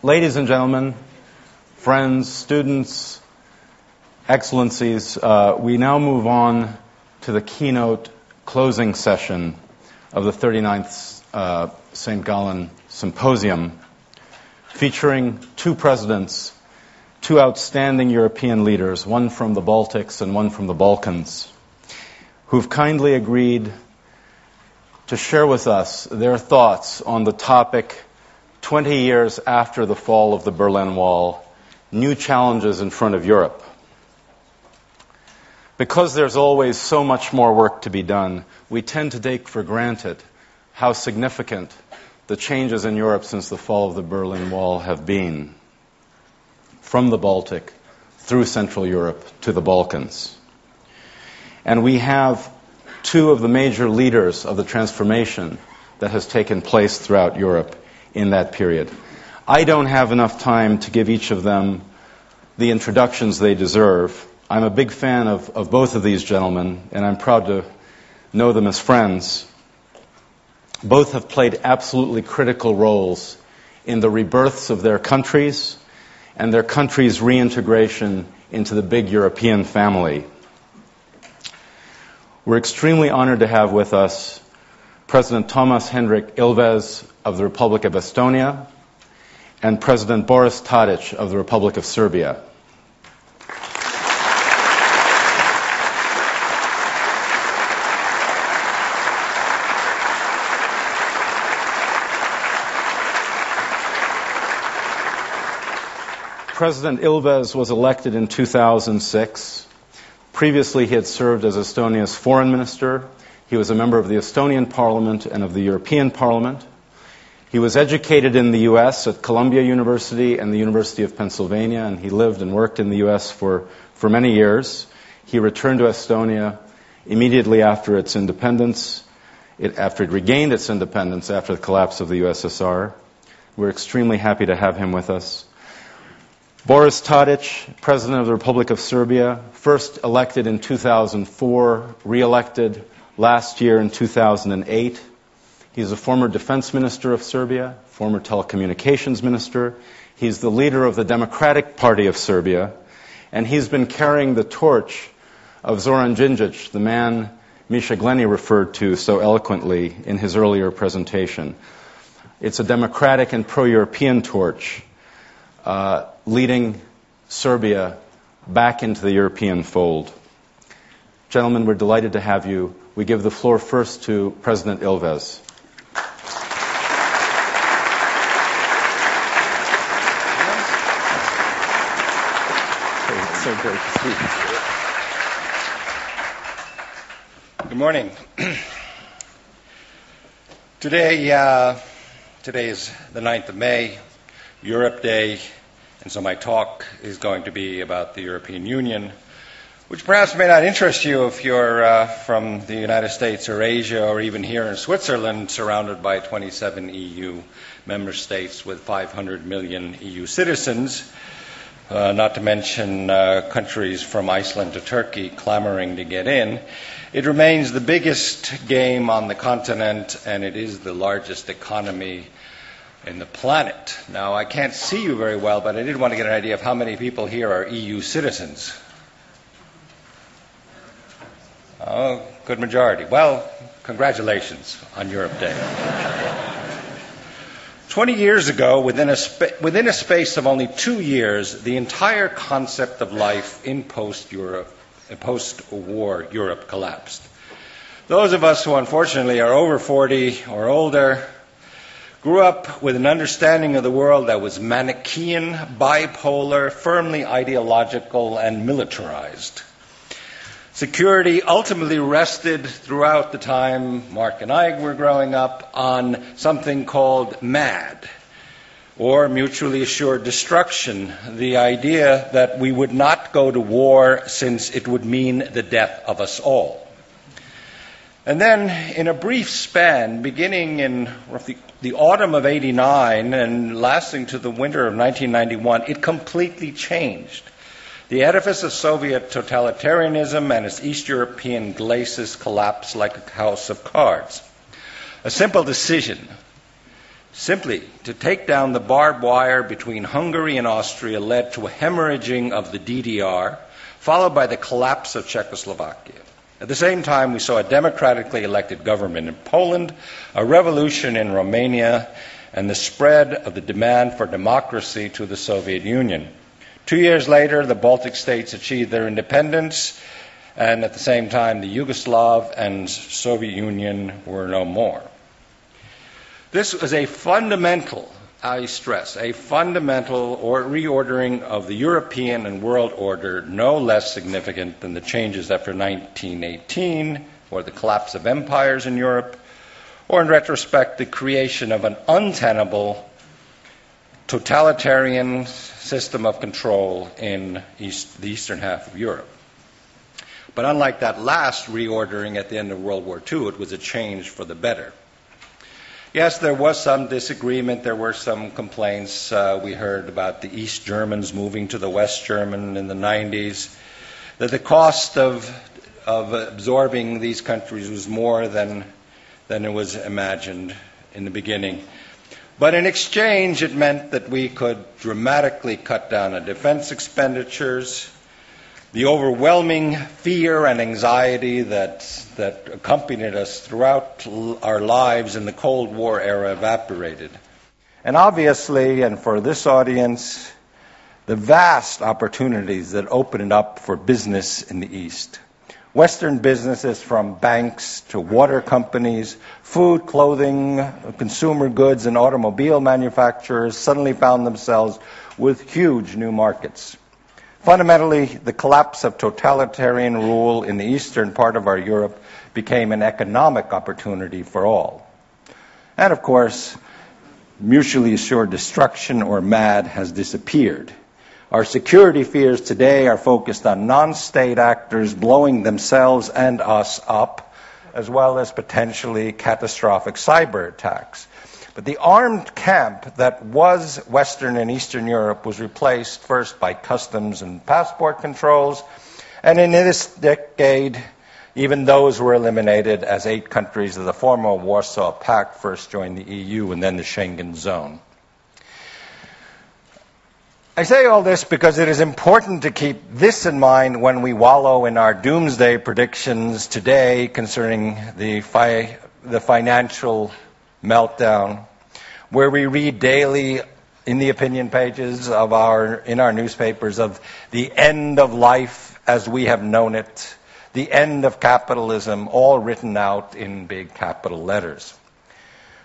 Ladies and gentlemen, friends, students, excellencies, we now move on to the keynote closing session of the 39th St. Gallen Symposium, featuring two presidents, two outstanding European leaders, one from the Baltics and one from the Balkans, who've kindly agreed to share with us their thoughts on the topic 20 years after the fall of the Berlin Wall, new challenges in front of Europe. Because there's always so much more work to be done, we tend to take for granted how significant the changes in Europe since the fall of the Berlin Wall have been, from the Baltic through Central Europe to the Balkans. And we have two of the major leaders of the transformation that has taken place throughout Europe in that period. I don't have enough time to give each of them the introductions they deserve. I'm a big fan of both of these gentlemen, and I'm proud to know them as friends. Both have played absolutely critical roles in the rebirths of their countries and their countries' reintegration into the big European family. We're extremely honored to have with us President Toomas Hendrik Ilves of the Republic of Estonia and President Boris Tadic of the Republic of Serbia. President Ilves was elected in 2006. Previously, he had served as Estonia's foreign minister. He was a member of the Estonian Parliament and of the European Parliament. He was educated in the U.S. at Columbia University and the University of Pennsylvania, and he lived and worked in the U.S. for many years. He returned to Estonia immediately after its independence, after it regained its independence after the collapse of the USSR. We're extremely happy to have him with us. Boris Tadic, President of the Republic of Serbia, first elected in 2004, re-elected last year in 2008. He's a former defense minister of Serbia, former telecommunications minister. He's the leader of the Democratic Party of Serbia, and he's been carrying the torch of Zoran Đinđić, the man Misha Glenny referred to so eloquently in his earlier presentation. It's a democratic and pro-European torch, leading Serbia back into the European fold. Gentlemen, we're delighted to have you. We give the floor first to President Ilves. It's so great to see you. Good morning. Today is the 9th of May, Europe Day, and so my talk is going to be about the European Union, which perhaps may not interest you if you're from the United States or Asia or even here in Switzerland, surrounded by 27 EU member states with 500 million EU citizens, not to mention countries from Iceland to Turkey clamoring to get in. It remains the biggest game on the continent, and it is the largest economy in the planet. Now, I can't see you very well, but I did want to get an idea of how many people here are EU citizens. Oh, good majority. Well, congratulations on Europe Day. 20 years ago, within a space of only 2 years, the entire concept of life in post-war Europe collapsed. Those of us who unfortunately are over 40 or older grew up with an understanding of the world that was Manichaean, bipolar, firmly ideological, and militarized. Security ultimately rested throughout the time Mark and I were growing up on something called MAD, or mutually assured destruction, the idea that we would not go to war since it would mean the death of us all. And then, in a brief span, beginning in roughly the autumn of '89 and lasting to the winter of 1991, it completely changed. The edifice of Soviet totalitarianism and its East European glacis collapsed like a house of cards. A simple decision Simply, to take down the barbed wire between Hungary and Austria led to a hemorrhaging of the DDR, followed by the collapse of Czechoslovakia. At the same time, we saw a democratically elected government in Poland, a revolution in Romania, and the spread of the demand for democracy to the Soviet Union. 2 years later, the Baltic states achieved their independence, and at the same time, the Yugoslav and Soviet Union were no more. This was a fundamental, I stress, a fundamental reordering of the European and world order, no less significant than the changes after 1918, or the collapse of empires in Europe, or in retrospect, the creation of an untenable totalitarian system of control in the eastern half of Europe. But unlike that last reordering at the end of World War II, it was a change for the better. Yes, there was some disagreement, there were some complaints. We heard about the East Germans moving to the West German in the 90s, that the cost of absorbing these countries was more than it was imagined in the beginning. But in exchange, it meant that we could dramatically cut down on defense expenditures. The overwhelming fear and anxiety that accompanied us throughout our lives in the Cold War era evaporated. And obviously, and for this audience, the vast opportunities that opened up for business in the East. Western businesses, from banks to water companies, food, clothing, consumer goods, and automobile manufacturers suddenly found themselves with huge new markets. Fundamentally, the collapse of totalitarian rule in the eastern part of our Europe became an economic opportunity for all. And of course, mutually assured destruction, or MAD, has disappeared. Our security fears today are focused on non-state actors blowing themselves and us up, as well as potentially catastrophic cyber attacks. But the armed camp that was Western and Eastern Europe was replaced first by customs and passport controls, and in this decade, even those were eliminated as 8 countries of the former Warsaw Pact first joined the EU and then the Schengen zone. I say all this because it is important to keep this in mind when we wallow in our doomsday predictions today concerning the financial meltdown, where we read daily in the opinion pages in our newspapers of the end of life as we have known it, the end of capitalism, all written out in big capital letters.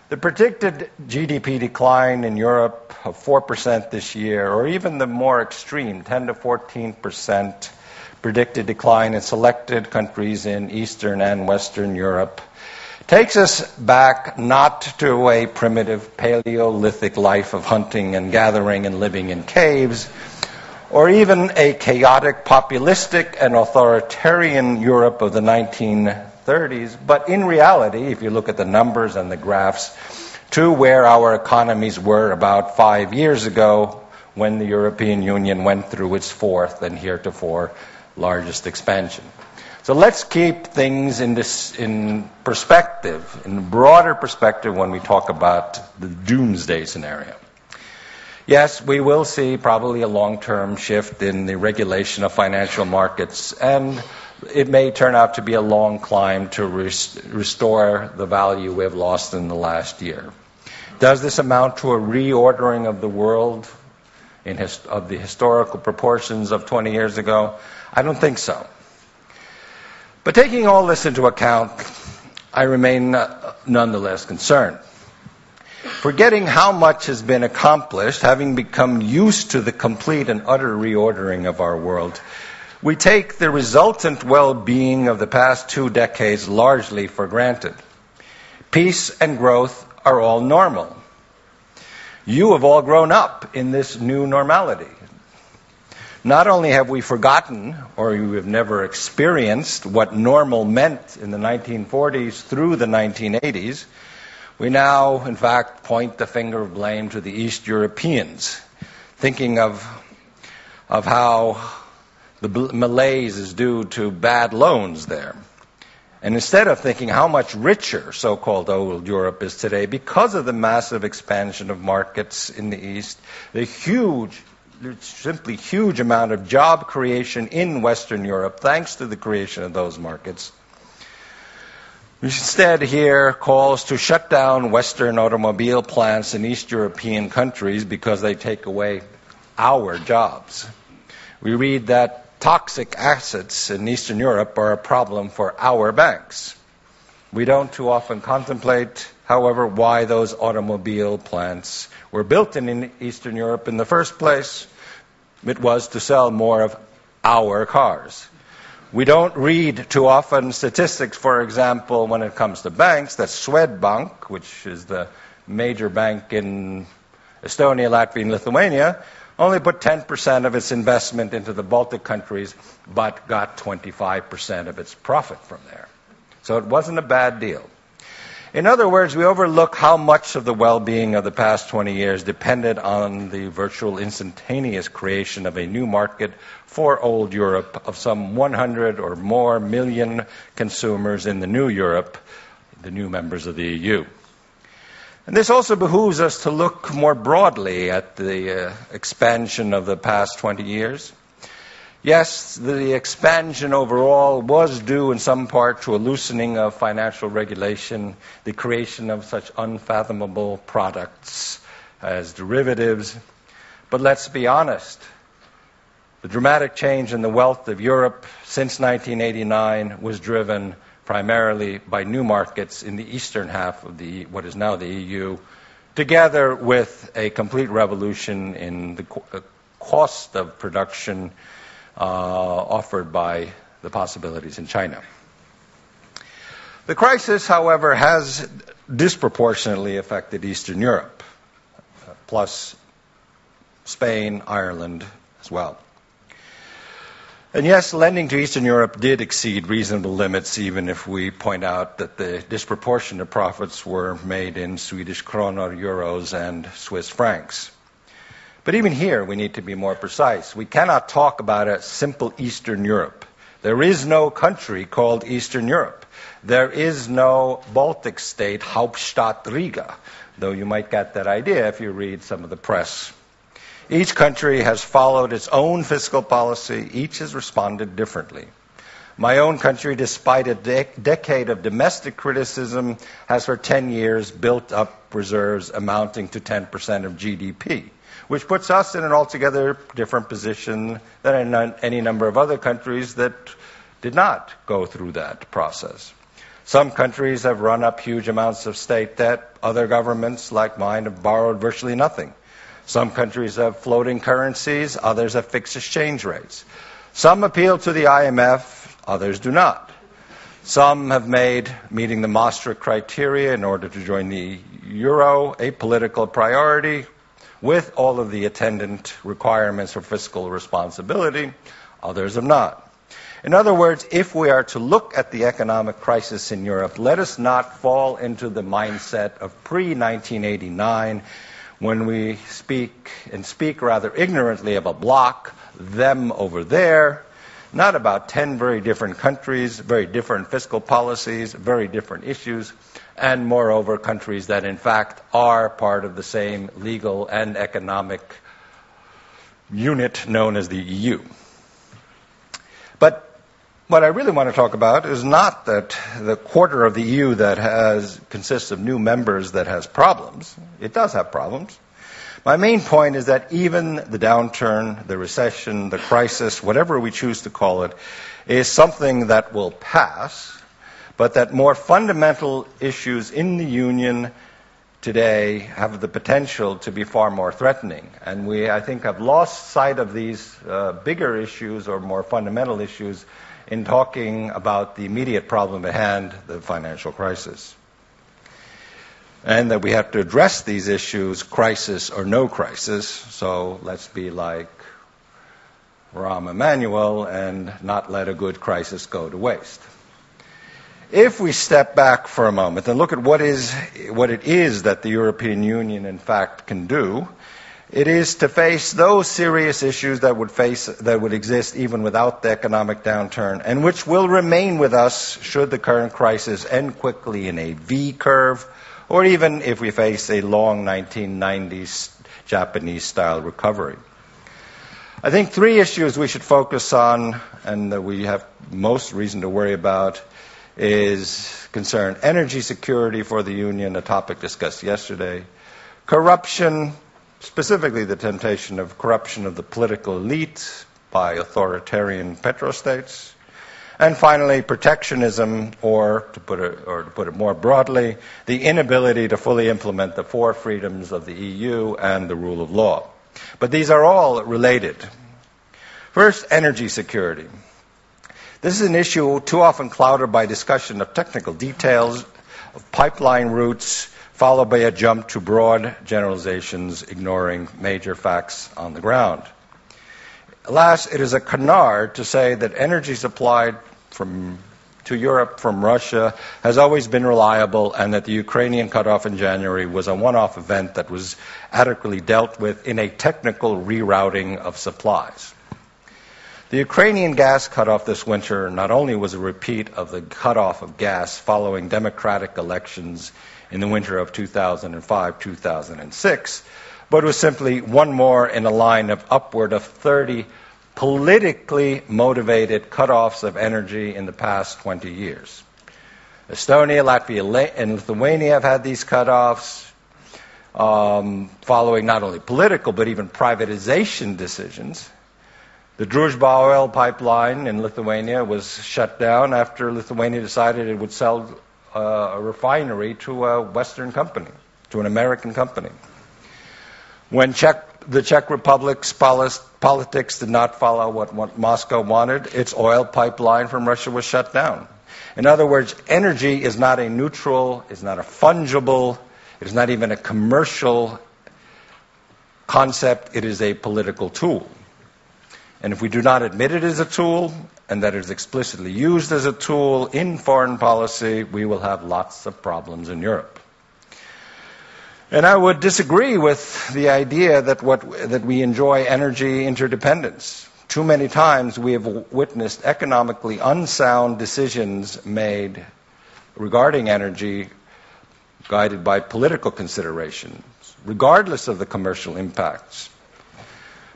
The predicted GDP decline in Europe of 4% this year, or even the more extreme 10 to 14% predicted decline in selected countries in Eastern and Western Europe, takes us back not to a primitive Paleolithic life of hunting and gathering and living in caves, or even a chaotic, populistic, and authoritarian Europe of the 1930s, but in reality, if you look at the numbers and the graphs, to where our economies were about 5 years ago when the European Union went through its fourth and heretofore largest expansion. So let's keep things in perspective, in broader perspective when we talk about the doomsday scenario. Yes, we will see probably a long-term shift in the regulation of financial markets, and it may turn out to be a long climb to restore the value we have lost in the last year. Does this amount to a reordering of the world of the historical proportions of 20 years ago? I don't think so. But taking all this into account, I remain nonetheless concerned. Forgetting how much has been accomplished, having become used to the complete and utter reordering of our world, we take the resultant well-being of the past 2 decades largely for granted. Peace and growth are all normal. You have all grown up in this new normality. Not only have we forgotten, or you have never experienced, what normal meant in the 1940s through the 1980s, we now, in fact, point the finger of blame to the East Europeans, thinking of how the malaise is due to bad loans there. And instead of thinking how much richer so-called old Europe is today because of the massive expansion of markets in the East, the simply huge amount of job creation in Western Europe thanks to the creation of those markets, we instead hear calls to shut down Western automobile plants in East European countries because they take away our jobs. We read that toxic assets in Eastern Europe are a problem for our banks. We don't too often contemplate, however, why those automobile plants were built in Eastern Europe in the first place. It was to sell more of our cars. We don't read too often statistics, for example, when it comes to banks, that Swedbank, which is the major bank in Estonia, Latvia, and Lithuania, only put 10% of its investment into the Baltic countries, but got 25% of its profit from there. So it wasn't a bad deal. In other words, we overlook how much of the well-being of the past 20 years depended on the virtual instantaneous creation of a new market for old Europe of some 100 or more million consumers in the new Europe, the new members of the EU. And this also behooves us to look more broadly at the expansion of the past 20 years. Yes, the expansion overall was due in some part to a loosening of financial regulation, the creation of such unfathomable products as derivatives. But let's be honest, the dramatic change in the wealth of Europe since 1989 was driven primarily by new markets in the eastern half of what is now the EU, together with a complete revolution in the cost of production offered by the possibilities in China. The crisis, however, has disproportionately affected Eastern Europe, plus Spain, Ireland as well. And yes, lending to Eastern Europe did exceed reasonable limits, even if we point out that the disproportionate profits were made in Swedish kronor, euros, and Swiss francs. But even here, we need to be more precise. We cannot talk about a simple Eastern Europe. There is no country called Eastern Europe. There is no Baltic state, Hauptstadt Riga, though you might get that idea if you read some of the press. Each country has followed its own fiscal policy. Each has responded differently. My own country, despite a decade of domestic criticism, has for 10 years built up reserves amounting to 10% of GDP, which puts us in an altogether different position than in any number of other countries that did not go through that process. Some countries have run up huge amounts of state debt. Other governments, like mine, have borrowed virtually nothing. Some countries have floating currencies, others have fixed exchange rates. Some appeal to the IMF, others do not. Some have made meeting the Maastricht criteria in order to join the euro a political priority, with all of the attendant requirements for fiscal responsibility. Others have not. In other words, if we are to look at the economic crisis in Europe, let us not fall into the mindset of pre-1989, when we speak rather ignorantly of a bloc, them over there, not about 10 very different countries, very different fiscal policies, very different issues, and moreover, countries that in fact are part of the same legal and economic unit known as the EU. But what I really want to talk about is not that the quarter of the EU that consists of new members that has problems. It does have problems. My main point is that even the downturn, the recession, the crisis, whatever we choose to call it, is something that will pass, but that more fundamental issues in the Union today have the potential to be far more threatening. And we, I think, have lost sight of these bigger issues or more fundamental issues in talking about the immediate problem at hand, the financial crisis. And that we have to address these issues, crisis or no crisis. So let's be like Rahm Emanuel and not let a good crisis go to waste. If we step back for a moment and look at what it is that the European Union in fact can do, It is to face those serious issues that would exist even without the economic downturn, and which will remain with us should the current crisis end quickly in a V curve, or even if we face a long 1990s Japanese-style recovery. I think three issues we should focus on, and that we have most reason to worry about, concern energy security for the Union, a topic discussed yesterday, corruption, specifically the temptation of corruption of the political elite by authoritarian petrostates, and finally protectionism, or to put it more broadly, the inability to fully implement the four freedoms of the EU and the rule of law. But these are all related. First, energy security. This is an issue too often clouded by discussion of technical details, of pipeline routes, followed by a jump to broad generalizations, ignoring major facts on the ground. Alas, it is a canard to say that energy supplied to Europe from Russia has always been reliable, and that the Ukrainian cutoff in January was a one-off event that was adequately dealt with in a technical rerouting of supplies. The Ukrainian gas cutoff this winter not only was a repeat of the cutoff of gas following democratic elections in the winter of 2005-2006, but was simply one more in a line of upward of 30 politically motivated cutoffs of energy in the past 20 years. Estonia, Latvia, and Lithuania have had these cutoffs following not only political but even privatization decisions. The Druzhba oil pipeline in Lithuania was shut down after Lithuania decided it would sell a refinery to a Western company, to an American company. When the Czech Republic's politics did not follow what Moscow wanted, its oil pipeline from Russia was shut down. In other words, energy is not a neutral, is not a fungible, it is not even a commercial concept, it is a political tool. And if we do not admit it as a tool, and that it is explicitly used as a tool in foreign policy, we will have lots of problems in Europe. And I would disagree with the idea that we enjoy energy interdependence. Too many times we have witnessed economically unsound decisions made regarding energy guided by political considerations, regardless of the commercial impacts.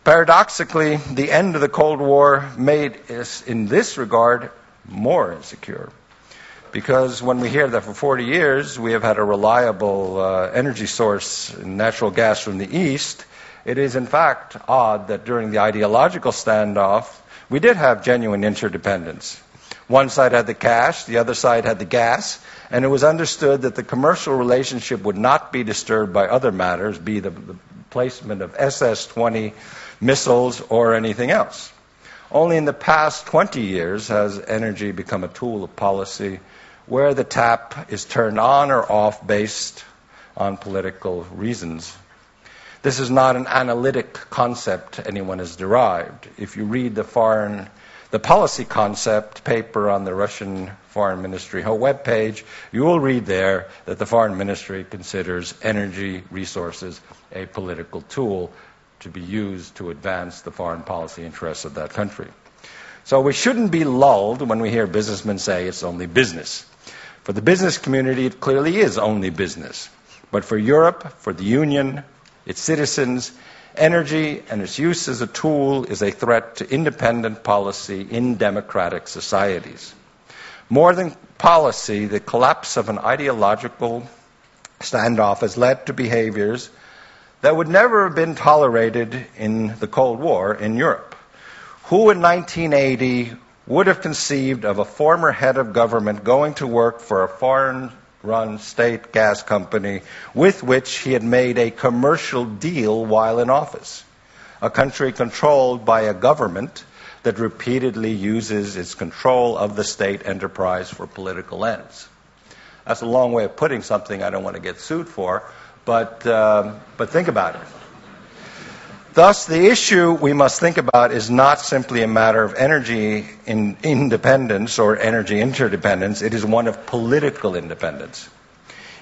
Paradoxically, the end of the Cold War made us, in this regard, more insecure. Because when we hear that for 40 years we have had a reliable energy source, natural gas from the East, it is in fact odd that during the ideological standoff we did have genuine interdependence. One side had the cash, the other side had the gas, and it was understood that the commercial relationship would not be disturbed by other matters, be the placement of SS-20 missiles or anything else. Only in the past 20 years has energy become a tool of policy where the tap is turned on or off based on political reasons. This is not an analytic concept anyone has derived. If you read the policy concept paper on the Russian Foreign Ministry webpage, you will read there that the Foreign Ministry considers energy resources a political tool to be used to advance the foreign policy interests of that country. So we shouldn't be lulled when we hear businessmen say it's only business. For the business community, it clearly is only business. But for Europe, for the Union, its citizens, energy and its use as a tool is a threat to independent policy in democratic societies. More than policy, the collapse of an ideological standoff has led to behaviors that would never have been tolerated in the Cold War in Europe. Who in 1980 would have conceived of a former head of government going to work for a foreign-run state gas company with which he had made a commercial deal while in office? A country controlled by a government that repeatedly uses its control of the state enterprise for political ends. That's a long way of putting something I don't want to get sued for, but think about it. Thus, the issue we must think about is not simply a matter of energy independence or energy interdependence. It is one of political independence.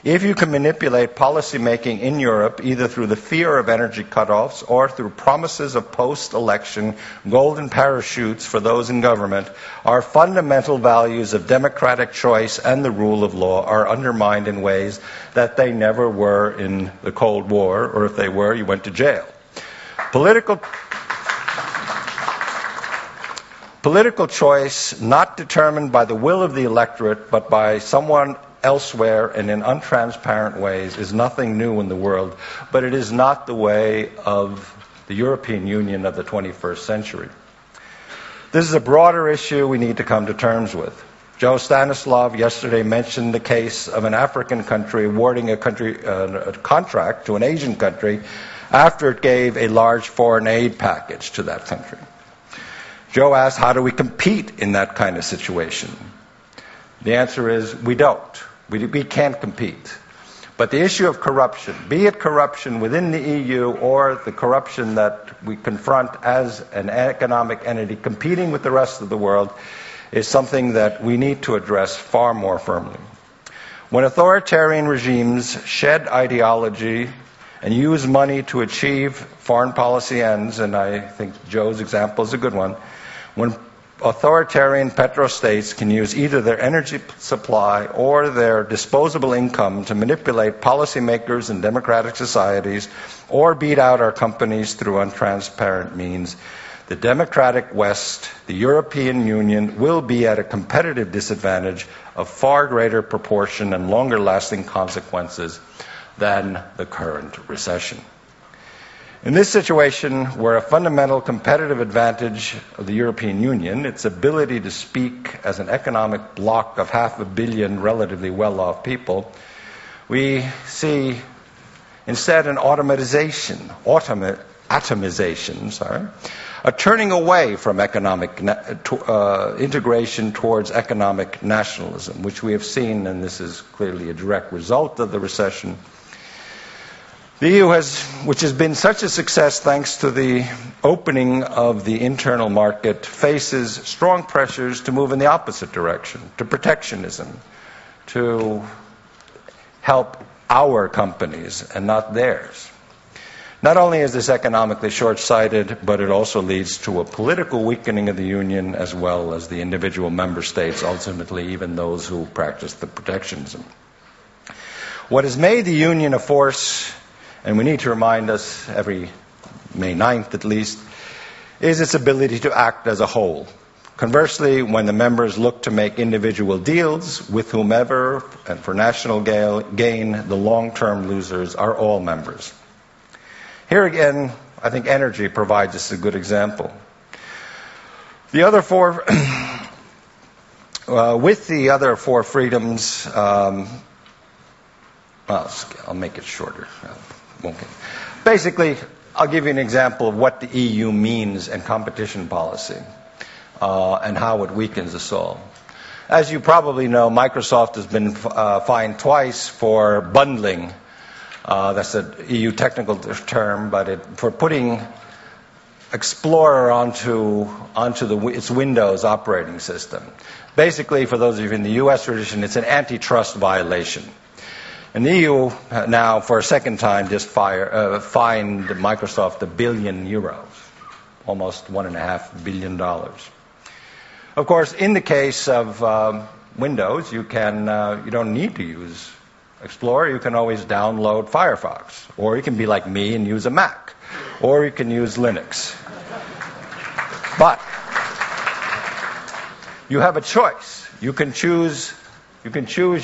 If you can manipulate policy making in Europe, either through the fear of energy cutoffs or through promises of post-election golden parachutes for those in government, our fundamental values of democratic choice and the rule of law are undermined in ways that they never were in the Cold War, or if they were, you went to jail. Political choice not determined by the will of the electorate, but by someone elsewhere and in untransparent ways, is nothing new in the world, but it is not the way of the European Union of the 21st century. This is a broader issue we need to come to terms with. Joe Stanislav yesterday mentioned the case of an African country awarding a contract to an Asian country after it gave a large foreign aid package to that country. Joe asked, how do we compete in that kind of situation? The answer is, we don't. We can't compete. But the issue of corruption, be it corruption within the EU or the corruption that we confront as an economic entity competing with the rest of the world, is something that we need to address far more firmly. When authoritarian regimes shed ideology and use money to achieve foreign policy ends, and I think Joe's example is a good one, when authoritarian petrostates can use either their energy supply or their disposable income to manipulate policymakers in democratic societies or beat out our companies through untransparent means, the democratic West, the European Union, will be at a competitive disadvantage of far greater proportion and longer-lasting consequences than the current recession. In this situation, where a fundamental competitive advantage of the European Union, its ability to speak as an economic bloc of 500 million relatively well-off people, we see instead an atomization, a turning away from economic integration towards economic nationalism, which we have seen, and this is clearly a direct result of the recession. The EU which has been such a success thanks to the opening of the internal market, faces strong pressures to move in the opposite direction, to protectionism, to help our companies and not theirs. Not only is this economically short-sighted, but it also leads to a political weakening of the Union as well as the individual member states, ultimately even those who practice the protectionism. What has made the Union a force, and we need to remind us every May 9th at least, is its ability to act as a whole. Conversely, when the members look to make individual deals with whomever and for national gain, the long-term losers are all members. Here again, I think energy provides us a good example. The other four, with the other four freedoms, I'll make it shorter. Okay. Basically, I'll give you an example of what the EU means in competition policy and how it weakens us all. As you probably know, Microsoft has been fined twice for bundling. That's an EU technical term, but for putting Explorer onto its Windows operating system. Basically, for those of you in the US tradition, it's an antitrust violation. And the EU now, for a second time, just fined Microsoft €1 billion, almost $1.5 billion. Of course, in the case of Windows, you don't need to use Explorer. You can always download Firefox, or you can be like me and use a Mac, or you can use Linux. But you have a choice. You can choose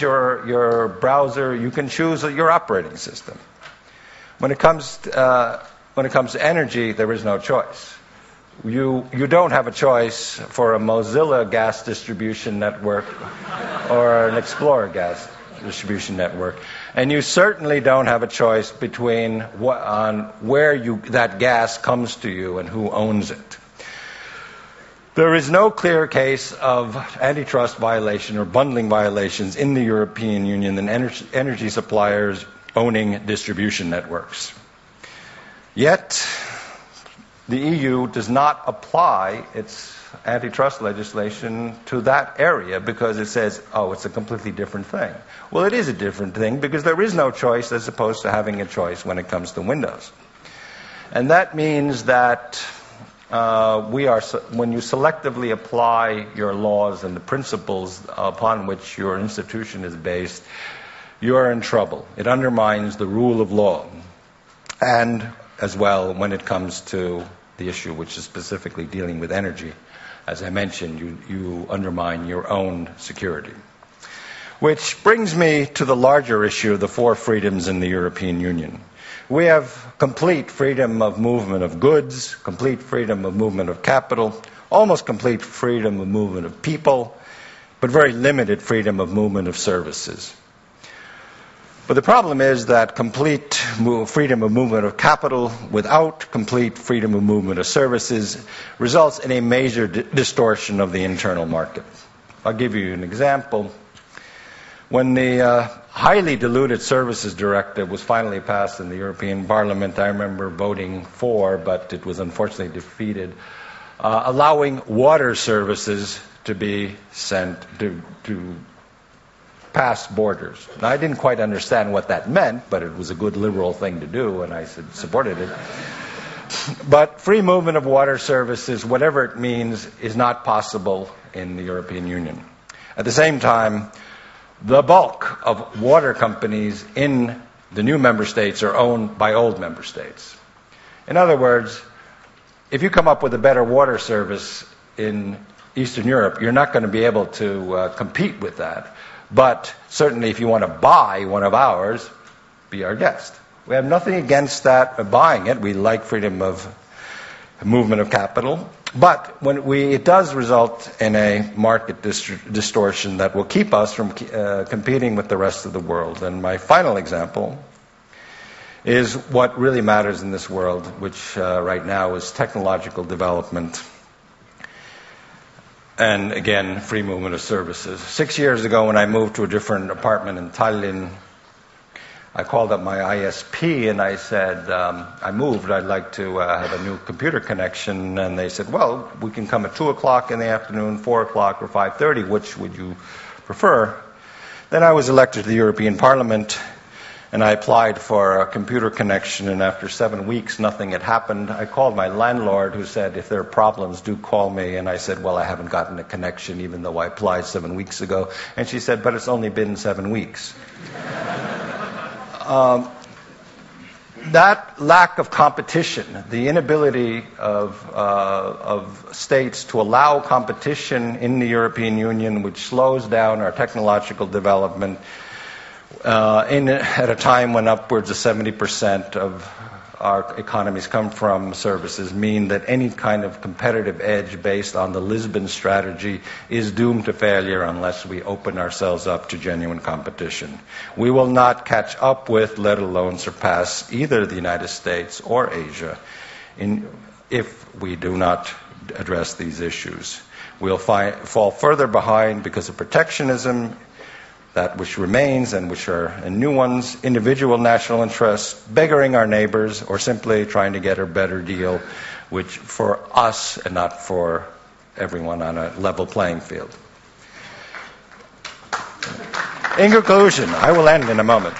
your browser. You can choose your operating system. When it comes to energy, there is no choice. You don't have a choice for a Mozilla gas distribution network or an Explorer gas distribution network, and you certainly don't have a choice between where that gas comes to you and who owns it. There is no clear case of antitrust violation or bundling violations in the European Union than energy suppliers owning distribution networks. Yet, the EU does not apply its antitrust legislation to that area because it says, oh, it's a completely different thing. Well, it is a different thing because there is no choice as opposed to having a choice when it comes to windows. And that means that when you selectively apply your laws and the principles upon which your institution is based, you are in trouble. It undermines the rule of law. And as well, when it comes to the issue which is specifically dealing with energy, as I mentioned, you undermine your own security. Which brings me to the larger issue of the four freedoms in the European Union. We have complete freedom of movement of goods, complete freedom of movement of capital, almost complete freedom of movement of people, but very limited freedom of movement of services. But the problem is that complete freedom of movement of capital without complete freedom of movement of services results in a major distortion of the internal market. I'll give you an example. When the highly diluted services directive was finally passed in the European Parliament, I remember voting for, but it was unfortunately defeated, allowing water services to be sent to past borders. Now, I didn't quite understand what that meant, but it was a good liberal thing to do, and I supported it. But free movement of water services, whatever it means, is not possible in the European Union. At the same time, the bulk of water companies in the new member states are owned by old member states. In other words, if you come up with a better water service in Eastern Europe, you're not going to be able to compete with that. But certainly if you want to buy one of ours, be our guest. We have nothing against that, buying it. We like freedom of movement of capital. But it does result in a market distortion that will keep us from competing with the rest of the world. And my final example is what really matters in this world, which right now is technological development. And again, free movement of services. 6 years ago, when I moved to a different apartment in Tallinn, I called up my ISP and I said, I moved, I'd like to have a new computer connection. And they said, well, we can come at 2 o'clock in the afternoon, 4 o'clock, or 5:30. Which would you prefer? Then I was elected to the European Parliament, and I applied for a computer connection, and after 7 weeks, nothing had happened. I called my landlord, who said, if there are problems, do call me. And I said, well, I haven't gotten a connection, even though I applied 7 weeks ago. And she said, but it's only been 7 weeks. That lack of competition, the inability of states to allow competition in the European Union, which slows down our technological development, at a time when upwards of 70% of our economies come from services, mean that any kind of competitive edge based on the Lisbon strategy is doomed to failure unless we open ourselves up to genuine competition. We will not catch up with, let alone surpass, either the United States or Asia if we do not address these issues. We'll fall further behind because of protectionism, that which remains and which are new ones, individual national interests, beggaring our neighbors, or simply trying to get a better deal, which for us and not for everyone on a level playing field. In conclusion, I will end in a moment.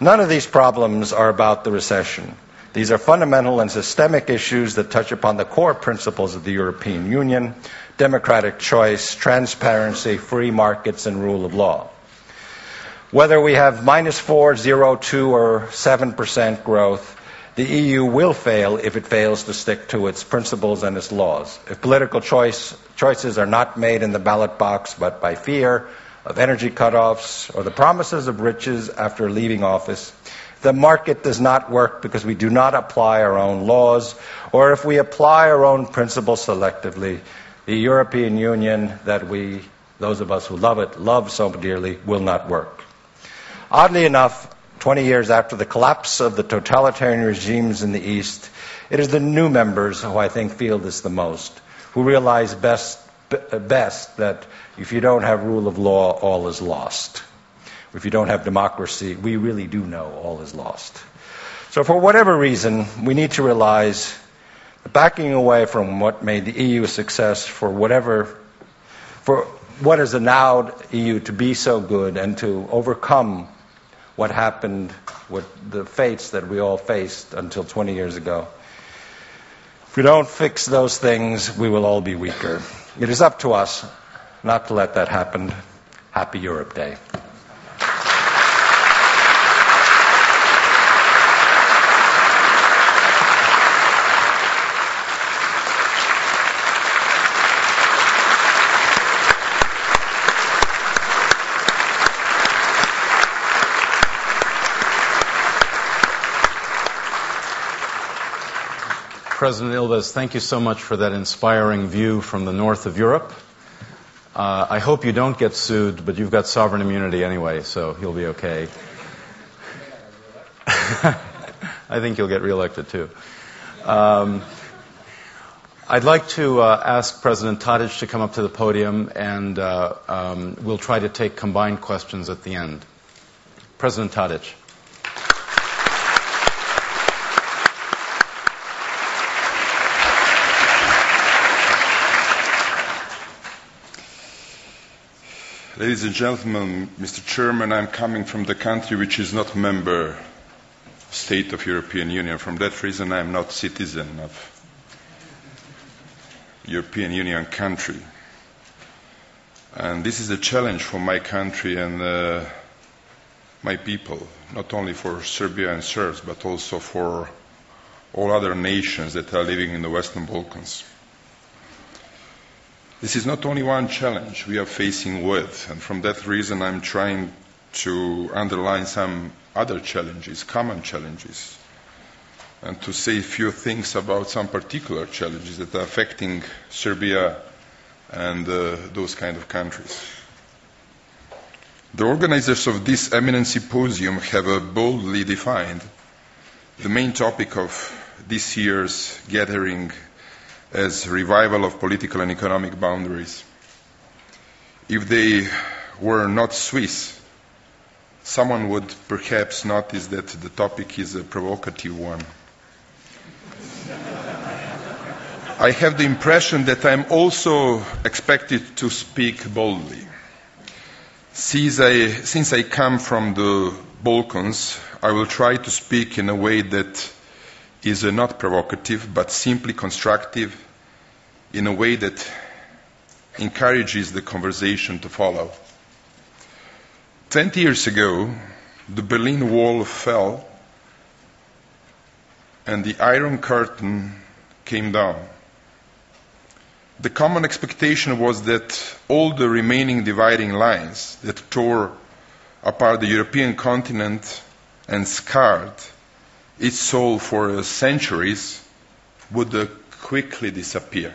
None of these problems are about the recession. These are fundamental and systemic issues that touch upon the core principles of the European Union: democratic choice, transparency, free markets, and rule of law. Whether we have -4, 0, 2, or 7% growth, the EU will fail if it fails to stick to its principles and its laws. If political choices are not made in the ballot box, but by fear of energy cutoffs or the promises of riches after leaving office, the market does not work because we do not apply our own laws, or if we apply our own principles selectively, the European Union that we, those of us who love it, love so dearly, will not work. Oddly enough, 20 years after the collapse of the totalitarian regimes in the East, it is the new members who I think feel this the most, who realize best that if you don't have rule of law, all is lost. If you don't have democracy, we really do know all is lost. So for whatever reason, we need to realize backing away from what made the EU a success for what has allowed EU to be so good and to overcome what happened with the fates that we all faced until 20 years ago. If we don't fix those things, we will all be weaker. It is up to us not to let that happen. Happy Europe Day. President Ilves, thank you so much for that inspiring view from the north of Europe. I hope you don't get sued, but you've got sovereign immunity anyway, so you'll be okay. I think you'll get reelected too. I'd like to ask President Tadic to come up to the podium, and we'll try to take combined questions at the end. President Tadic. Ladies and gentlemen, Mr. Chairman, I'm coming from the country which is not member state of European Union. For that reason, I'm not citizen of European Union country. And this is a challenge for my country and my people, not only for Serbia and Serbs, but also for all other nations that are living in the Western Balkans. This is not only one challenge we are facing with, and from that reason I'm trying to underline some other challenges, common challenges, and to say a few things about some particular challenges that are affecting Serbia and those kind of countries. The organizers of this eminent symposium have boldly defined the main topic of this year's gathering as revival of political and economic boundaries. If they were not Swiss, someone would perhaps notice that the topic is a provocative one. I have the impression that I'm also expected to speak boldly. Since I come from the Balkans, I will try to speak in a way that is not provocative, but simply constructive, in a way that encourages the conversation to follow. 20 years ago, the Berlin Wall fell and the Iron Curtain came down. The common expectation was that all the remaining dividing lines that tore apart the European continent and scarred its soul for centuries would quickly disappear.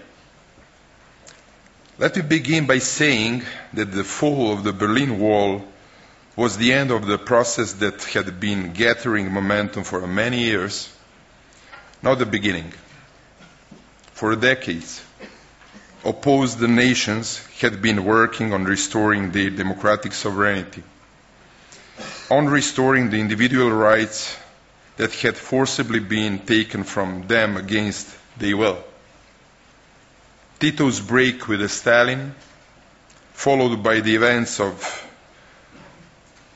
Let me begin by saying that the fall of the Berlin Wall was the end of the process that had been gathering momentum for many years, not the beginning. For decades, opposed nations had been working on restoring their democratic sovereignty, on restoring the individual rights that had forcibly been taken from them against their will. Tito's break with Stalin, followed by the events of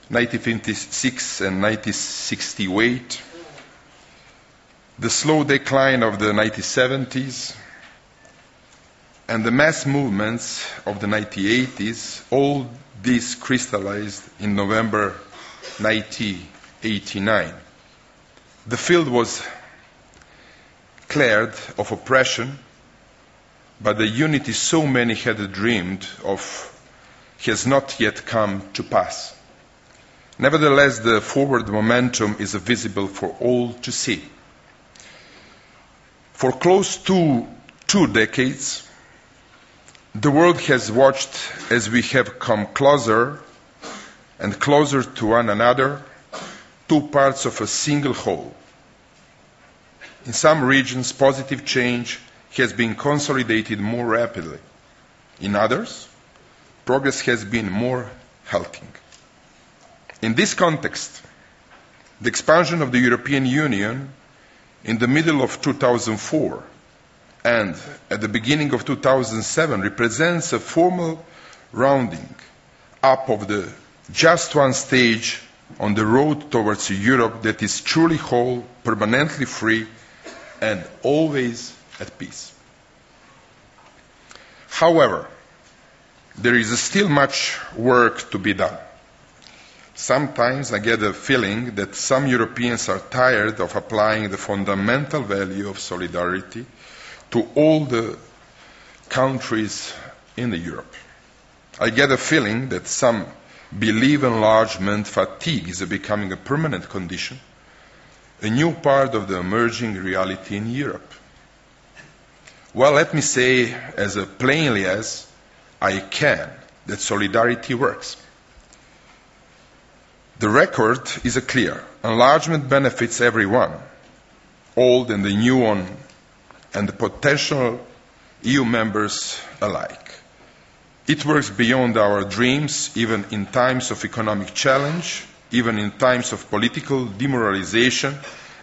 1956 and 1968, the slow decline of the 1970s, and the mass movements of the 1980s, all this crystallized in November 1989. The field was cleared of oppression, but the unity so many had dreamed of has not yet come to pass. Nevertheless, the forward momentum is visible for all to see. For close to 2 decades, the world has watched as we have come closer and closer to one another, two parts of a single whole. In some regions, positive change has been consolidated more rapidly. In others, progress has been more halting. In this context, the expansion of the European Union in the middle of 2004 and at the beginning of 2007 represents a formal rounding up of the just one stage on the road towards a Europe that is truly whole, permanently free, and always at peace. However, there is still much work to be done. Sometimes I get a feeling that some Europeans are tired of applying the fundamental value of solidarity to all the countries in Europe. I get a feeling that some believe enlargement fatigue is becoming a permanent condition, a new part of the emerging reality in Europe. Well, let me say as plainly as I can that solidarity works. The record is clear. Enlargement benefits everyone, old and the new one, and the potential EU members alike. It works beyond our dreams, even in times of economic challenge, even in times of political demoralization,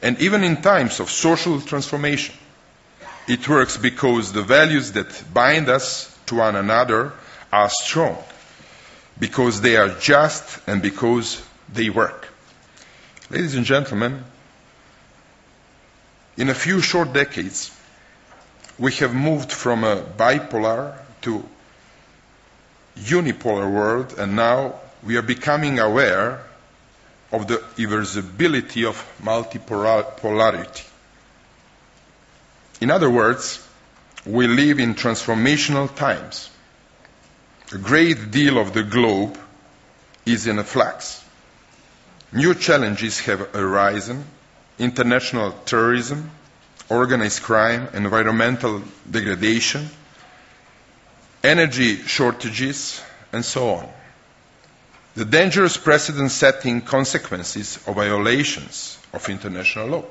and even in times of social transformation. It works because the values that bind us to one another are strong, because they are just and because they work. Ladies and gentlemen, in a few short decades, we have moved from a bipolar to unipolar world, and now we are becoming aware of the irreversibility of multipolarity. In other words, we live in transformational times. A great deal of the globe is in a flux. New challenges have arisen: international terrorism, organized crime, environmental degradation, energy shortages, and so on. The dangerous precedent-setting consequences of violations of international law,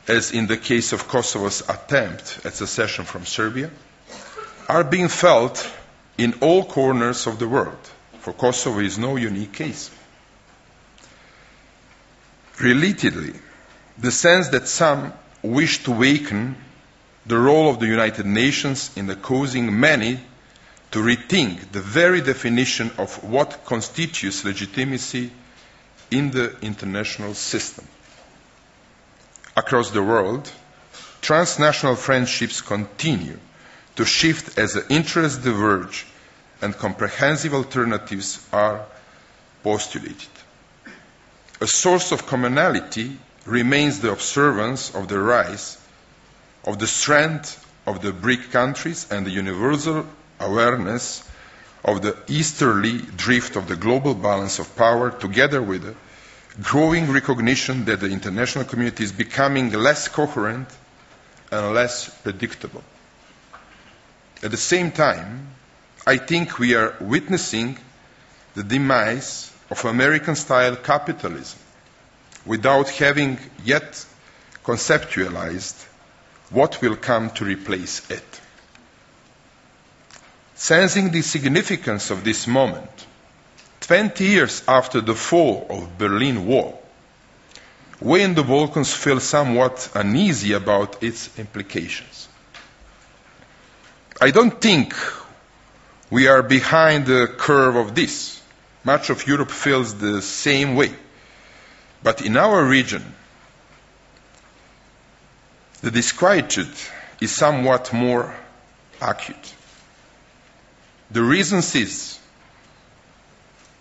as in the case of Kosovo's attempt at secession from Serbia, are being felt in all corners of the world, for Kosovo is no unique case. Relatedly, the sense that some wish to weaken the role of the United Nations in causing many to rethink the very definition of what constitutes legitimacy in the international system. Across the world, transnational friendships continue to shift as the interests diverge and comprehensive alternatives are postulated. A source of commonality remains the observance of the rise of the strength of the BRIC countries and the universal awareness of the easterly drift of the global balance of power, together with a growing recognition that the international community is becoming less coherent and less predictable. At the same time, I think we are witnessing the demise of American-style capitalism without having yet conceptualized what will come to replace it. Sensing the significance of this moment, 20 years after the fall of Berlin Wall, we in the Balkans feel somewhat uneasy about its implications. I don't think we are behind the curve of this. Much of Europe feels the same way. But in our region, the disquietude is somewhat more acute. The reason is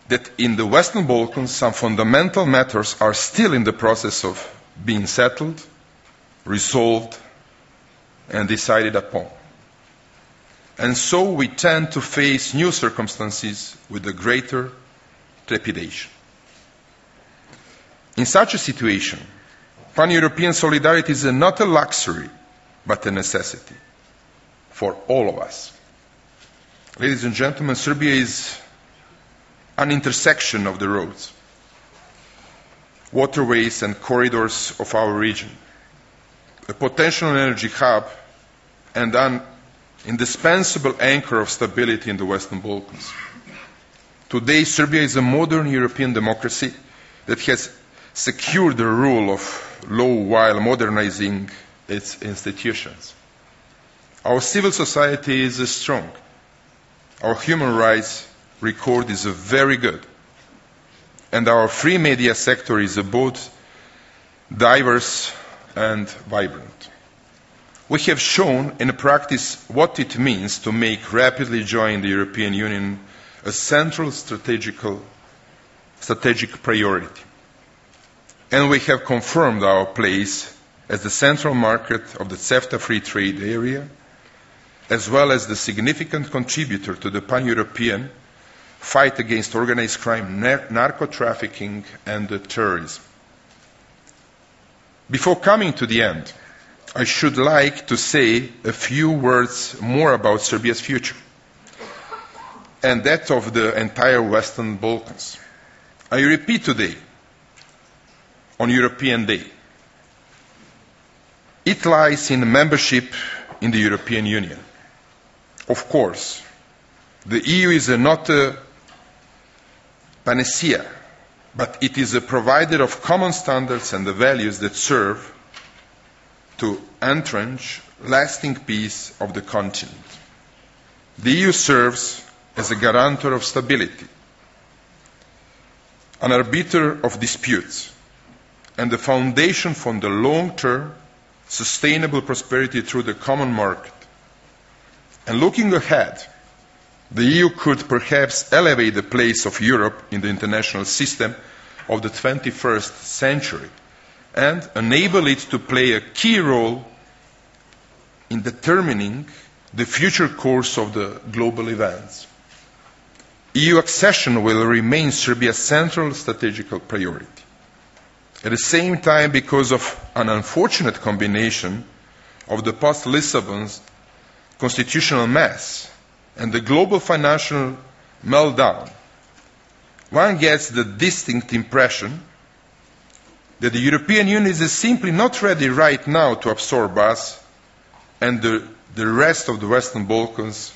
that in the Western Balkans, some fundamental matters are still in the process of being settled, resolved, and decided upon. And so we tend to face new circumstances with a greater trepidation. In such a situation, pan-European solidarity is not a luxury, but a necessity for all of us. Ladies and gentlemen, Serbia is an intersection of the roads, waterways and corridors of our region, a potential energy hub, and an indispensable anchor of stability in the Western Balkans. Today, Serbia is a modern European democracy that has secured the rule of law while modernizing its institutions. Our civil society is strong. Our human rights record is very good. And our free media sector is both diverse and vibrant. We have shown in practice what it means to make rapidly join the European Union a central strategic priority. And we have confirmed our place as the central market of the CEFTA free trade area, as well as the significant contributor to the pan-European fight against organized crime, narco-trafficking, and terrorism. Before coming to the end, I should like to say a few words more about Serbia's future, and that of the entire Western Balkans. I repeat today, on European Day, it lies in membership in the European Union. Of course, the EU is not a panacea, but it is a provider of common standards and the values that serve to entrench lasting peace of the continent. The EU serves as a guarantor of stability, an arbiter of disputes, and the foundation for the long-term sustainable prosperity through the common market. And looking ahead, the EU could perhaps elevate the place of Europe in the international system of the 21st century and enable it to play a key role in determining the future course of the global events. EU accession will remain Serbia's central strategic priority. At the same time, because of an unfortunate combination of the post-Lisbon's constitutional mess and the global financial meltdown, one gets the distinct impression that the European Union is simply not ready right now to absorb us and the rest of the Western Balkans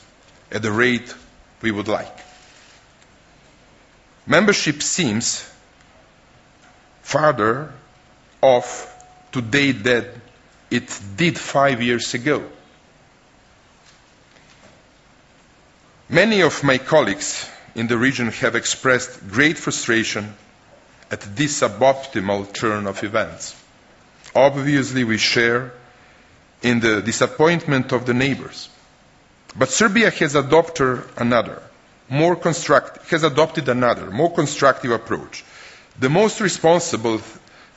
at the rate we would like. Membership seems farther off today than it did 5 years ago. Many of my colleagues in the region have expressed great frustration at this suboptimal turn of events. Obviously, we share in the disappointment of the neighbors. But Serbia has adopted another, more constructive approach. The most responsible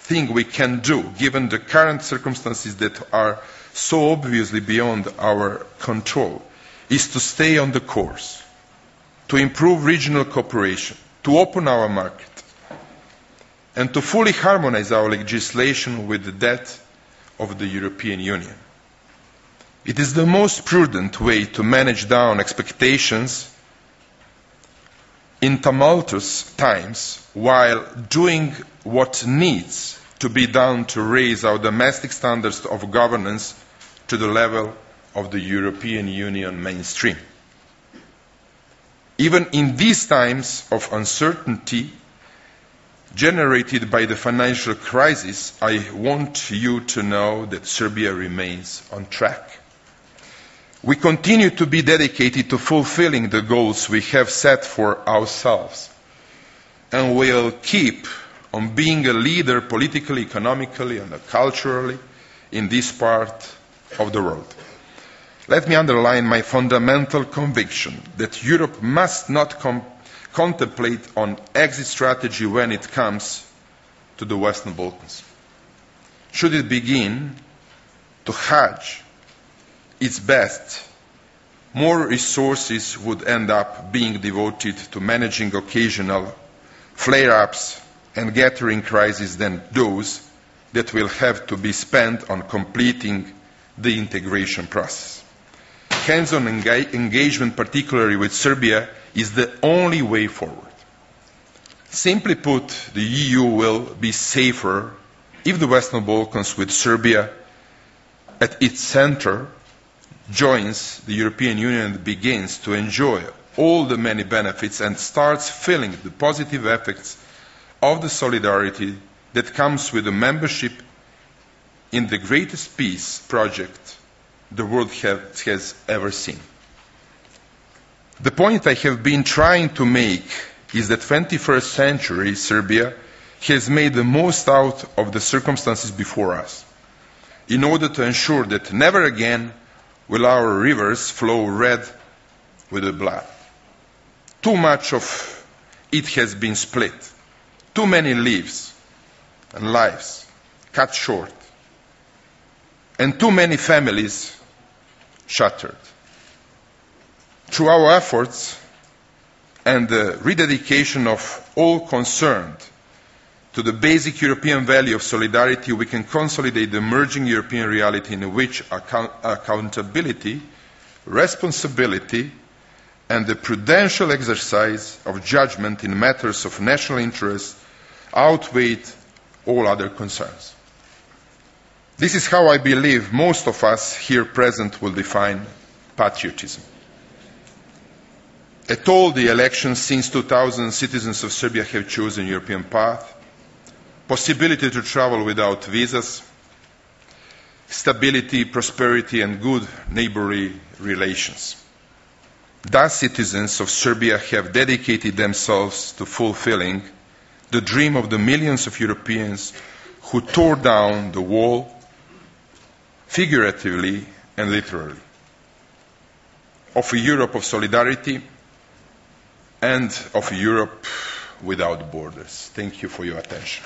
thing we can do, given the current circumstances that are so obviously beyond our control, is to stay on the course, to improve regional cooperation, to open our market, and to fully harmonize our legislation with that of the European Union. It is the most prudent way to manage down expectations in tumultuous times while doing what needs to be done to raise our domestic standards of governance to the level of the European Union mainstream. Even in these times of uncertainty generated by the financial crisis, I want you to know that Serbia remains on track. We continue to be dedicated to fulfilling the goals we have set for ourselves, and will keep on being a leader politically, economically, and culturally in this part of the world. Let me underline my fundamental conviction that Europe must not contemplate an exit strategy when it comes to the Western Balkans. Should it begin to hedge its best, more resources would end up being devoted to managing occasional flare-ups and gathering crises than those that will have to be spent on completing the integration process. Hands-on engagement, particularly with Serbia, is the only way forward. Simply put, the EU will be safer if the Western Balkans, with Serbia at its center, joins the European Union and begins to enjoy all the many benefits and starts feeling the positive effects of the solidarity that comes with the membership in the greatest peace project the world has ever seen. The point I have been trying to make is that 21st century Serbia has made the most out of the circumstances before us in order to ensure that never again will our rivers flow red with the blood. Too much of it has been split. Too many lives and lives cut short. And too many families shattered. Through our efforts and the rededication of all concerned to the basic European value of solidarity, we can consolidate the emerging European reality in which accountability, responsibility, and the prudential exercise of judgment in matters of national interest outweigh all other concerns. This is how I believe most of us here present will define patriotism. At all the elections since 2000, citizens of Serbia have chosen the European path, possibility to travel without visas, stability, prosperity, and good neighborly relations. Thus, citizens of Serbia have dedicated themselves to fulfilling the dream of the millions of Europeans who tore down the wall, figuratively and literally, of a Europe of solidarity and of a Europe without borders. Thank you for your attention.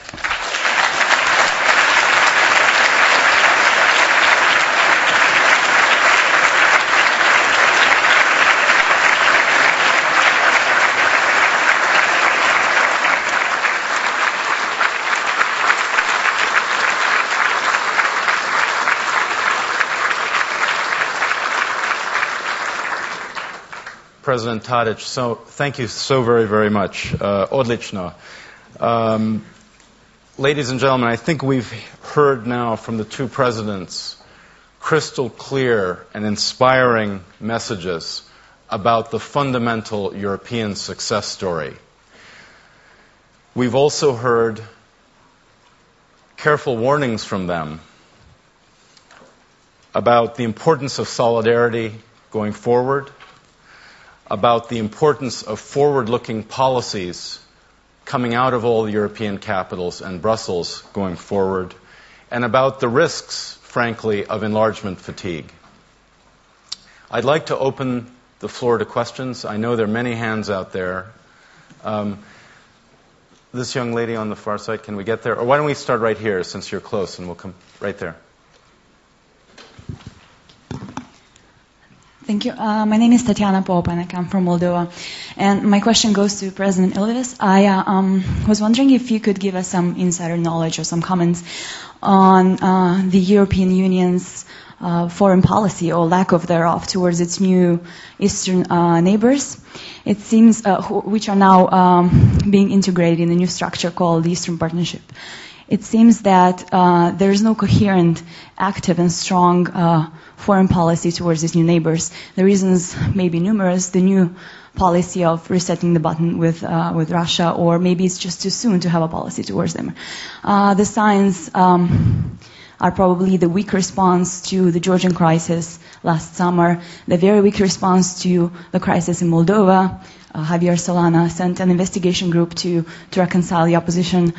President Tadic, so thank you so very, very much. Odlično. Ladies and gentlemen, I think we've heard now from the two presidents crystal clear and inspiring messages about the fundamental European success story. We've also heard careful warnings from them about the importance of solidarity going forward, about the importance of forward-looking policies coming out of all the European capitals and Brussels going forward, and about the risks, frankly, of enlargement fatigue. I'd like to open the floor to questions. I know there are many hands out there. This young lady on the far side, can we get there? Or why don't we start right here, since you're close, and we'll come right there. Thank you. My name is Tatiana Pope, and I come from Moldova. And my question goes to President Ilves. I was wondering if you could give us some insider knowledge or some comments on the European Union's foreign policy or lack of thereof towards its new eastern neighbors. It seems, which are now being integrated in a new structure called the Eastern Partnership. It seems that there is no coherent, active, and strong foreign policy towards these new neighbors. The reasons may be numerous. The new policy of resetting the button with Russia, or maybe it's just too soon to have a policy towards them. The signs are probably the weak response to the Georgian crisis last summer, the very weak response to the crisis in Moldova. Javier Solana sent an investigation group to reconcile the opposition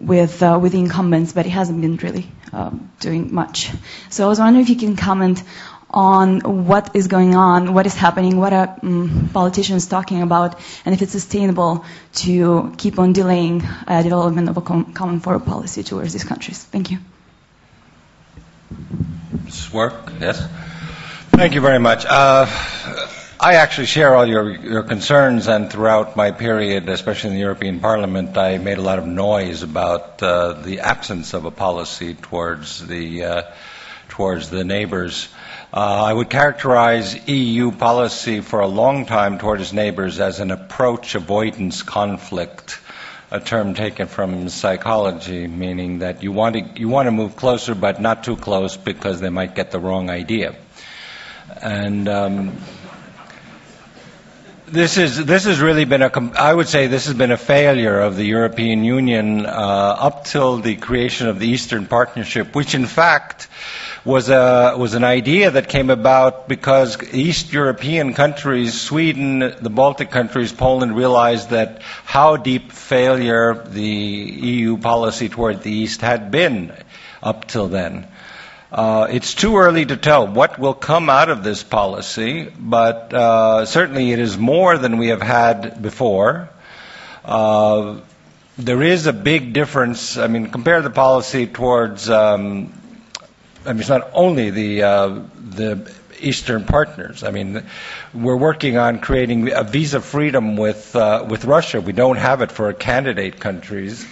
with the incumbents, but it hasn't been really doing much. So I was wondering if you can comment on what is going on, what is happening, what are politicians talking about, and if it's sustainable to keep on delaying development of a common foreign policy towards these countries. Thank you. Does this work? Yes. Thank you very much. I actually share all your concerns, and throughout my period, especially in the European Parliament, I made a lot of noise about the absence of a policy towards the neighbors. I would characterize EU policy for a long time toward its neighbors as an approach avoidance conflict, a term taken from psychology, meaning that you want to move closer, but not too close because they might get the wrong idea. And This has really been I would say this has been a failure of the European Union up till the creation of the Eastern Partnership, which in fact was an idea that came about because East European countries, Sweden, the Baltic countries, Poland, realized that how deep failure the EU policy toward the East had been up till then. It's too early to tell what will come out of this policy, but certainly it is more than we have had before. There is a big difference. I mean, compare the policy towards, it's not only the Eastern partners. I mean, we're working on creating a visa freedom with Russia. We don't have it for candidate countries.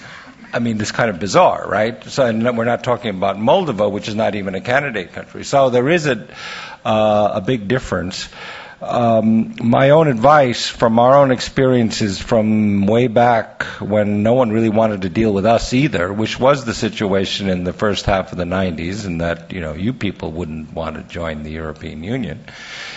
I mean, it's kind of bizarre, right? So, and we're not talking about Moldova, which is not even a candidate country. So there is a big difference. My own advice from our own experiences from way back when no one really wanted to deal with us either, which was the situation in the first half of the 90s, and that, you people wouldn't want to join the European Union,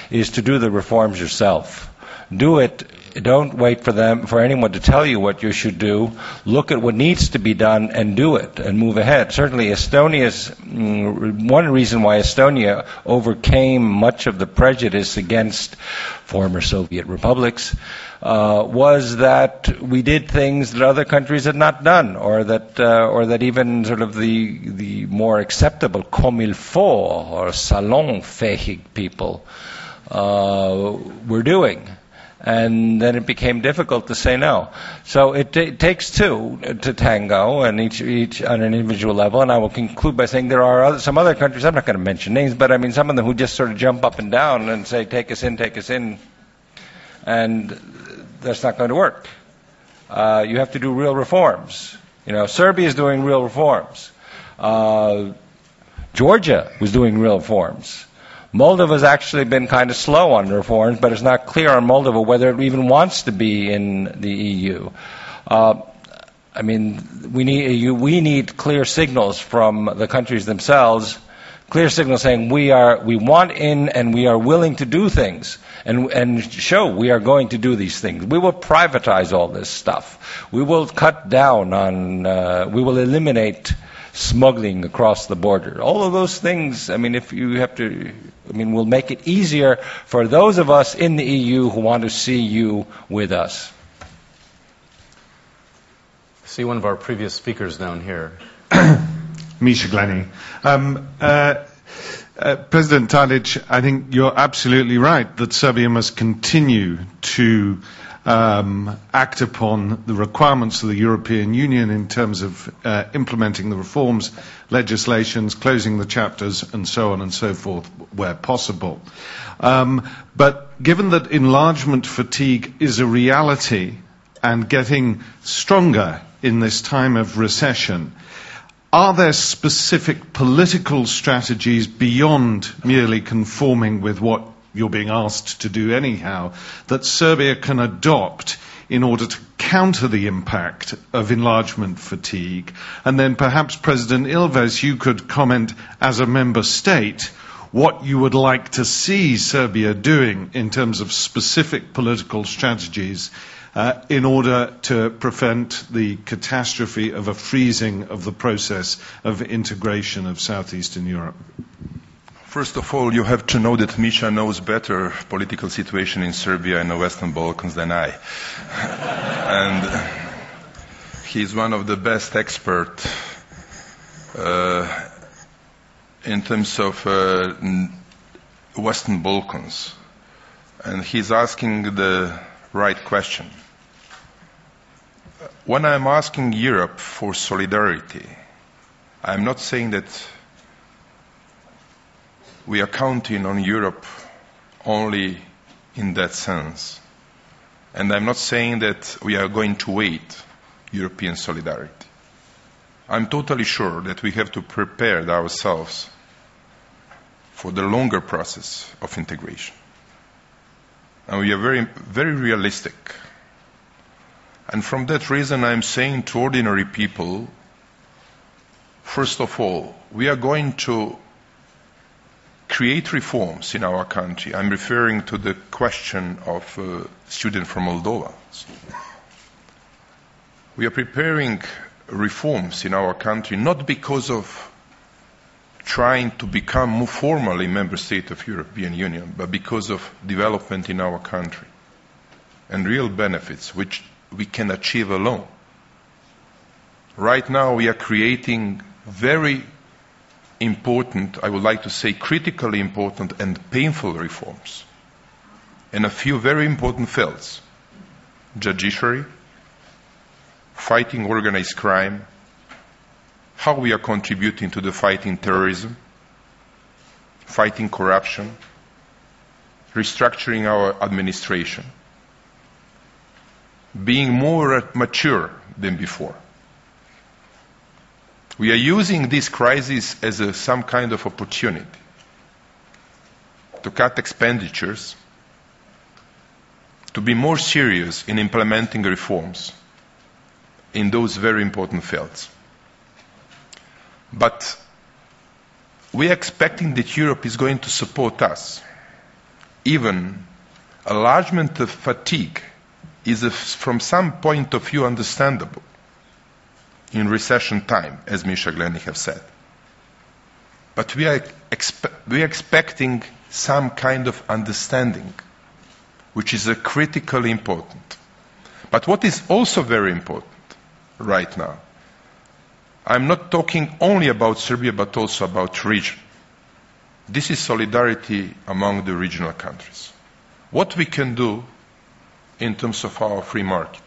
is to do the reforms yourself. Do it. Don't wait for anyone to tell you what you should do. Look at what needs to be done and do it and move ahead. Certainly one reason why Estonia overcame much of the prejudice against former Soviet republics was that we did things that other countries had not done, or that even sort of the more acceptable comme il faut or salonfähig people were doing. And then it became difficult to say no. So it takes two to tango, and each on an individual level. And I will conclude by saying there are some other countries, I'm not going to mention names, but I mean some of them who just sort of jump up and down and say, take us in. And that's not going to work. You have to do real reforms. Serbia is doing real reforms. Georgia was doing real reforms. Moldova's actually been kind of slow on reforms, but it's not clear on Moldova whether it even wants to be in the EU. We need clear signals from the countries themselves, clear signals saying we want in and we are willing to do things and show we are going to do these things. We will privatize all this stuff. We will cut down on, we will eliminate smuggling across the border. All of those things, will make it easier for those of us in the EU who want to see you with us. See one of our previous speakers down here. Misha Glenny. President Tadic, I think you're absolutely right that Serbia must continue to act upon the requirements of the European Union in terms of implementing the reforms, legislations, closing the chapters, and so on and so forth where possible. But given that enlargement fatigue is a reality and getting stronger in this time of recession, are there specific political strategies beyond merely conforming with what you're being asked to do anyhow, that Serbia can adopt in order to counter the impact of enlargement fatigue? And then perhaps, President Ilves, you could comment as a member state what you would like to see Serbia doing in terms of specific political strategies in order to prevent the catastrophe of a freezing of the process of integration of southeastern Europe. First of all, you have to know that Misha knows better political situation in Serbia and the Western Balkans than I. And he's one of the best experts in terms of Western Balkans. And he's asking the right question. When I'm asking Europe for solidarity, I'm not saying that we are counting on Europe only in that sense. And I'm not saying that we are going to wait European solidarity. I'm totally sure that we have to prepare ourselves for the longer process of integration. And we are very, very realistic. And from that reason, I'm saying to ordinary people, first of all, we are going to create reforms in our country. I'm referring to the question of students from Moldova. We are preparing reforms in our country not because of trying to become more formally member state of European Union, but because of development in our country and real benefits which we can achieve alone. Right now we are creating very important, I would like to say critically important and painful reforms in a few very important fields: judiciary, fighting organized crime, how we are contributing to the fight in terrorism, fighting corruption, restructuring our administration, being more mature than before. We are using this crisis as some kind of opportunity to cut expenditures, to be more serious in implementing reforms in those very important fields. But we are expecting that Europe is going to support us. Even enlargement of fatigue is, from some point of view, understandable in recession time, as Misha Glenny have said. But we are expecting some kind of understanding, which is critically important. But what is also very important right now, I'm not talking only about Serbia, but also about region. This is solidarity among the regional countries. What we can do in terms of our free market.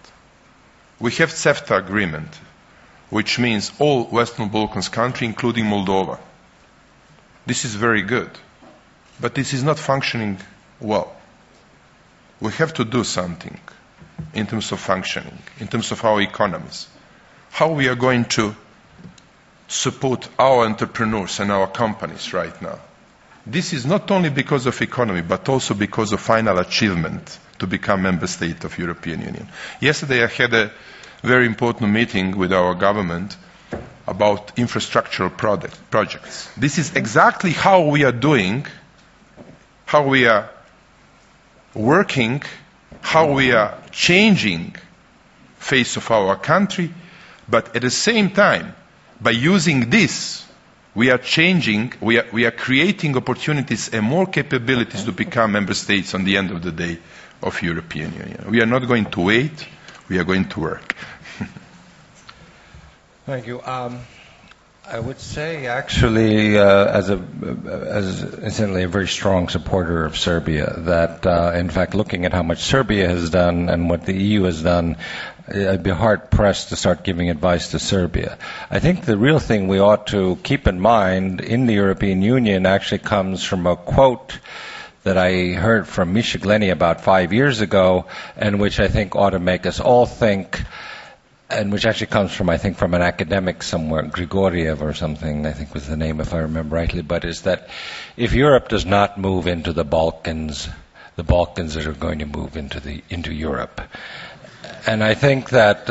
We have CEFTA agreement, which means all Western Balkans countries, including Moldova. This is very good, but this is not functioning well. We have to do something in terms of functioning, in terms of our economies. How we are going to support our entrepreneurs and our companies right now. This is not only because of economy, but also because of final achievement to become member state of European Union. Yesterday I had a very important meeting with our government about infrastructural projects. This is exactly how we are doing, how we are working, how we are changing face of our country, but at the same time, by using this, we are changing, we are creating opportunities and more capabilities to become member states on the end of the day of European Union. We are not going to wait, we are going to work. Thank you. I would say, actually, as incidentally a very strong supporter of Serbia, that in fact, looking at how much Serbia has done and what the EU has done, I'd be hard-pressed to start giving advice to Serbia. I think the real thing we ought to keep in mind in the European Union actually comes from a quote that I heard from Misha Glenny about 5 years ago, and which I think ought to make us all think, and which actually comes from, I think, from an academic somewhere, Grigoriev or something, I think was the name if I remember rightly, but is that if Europe does not move into the Balkans are going to move into Europe. And I think that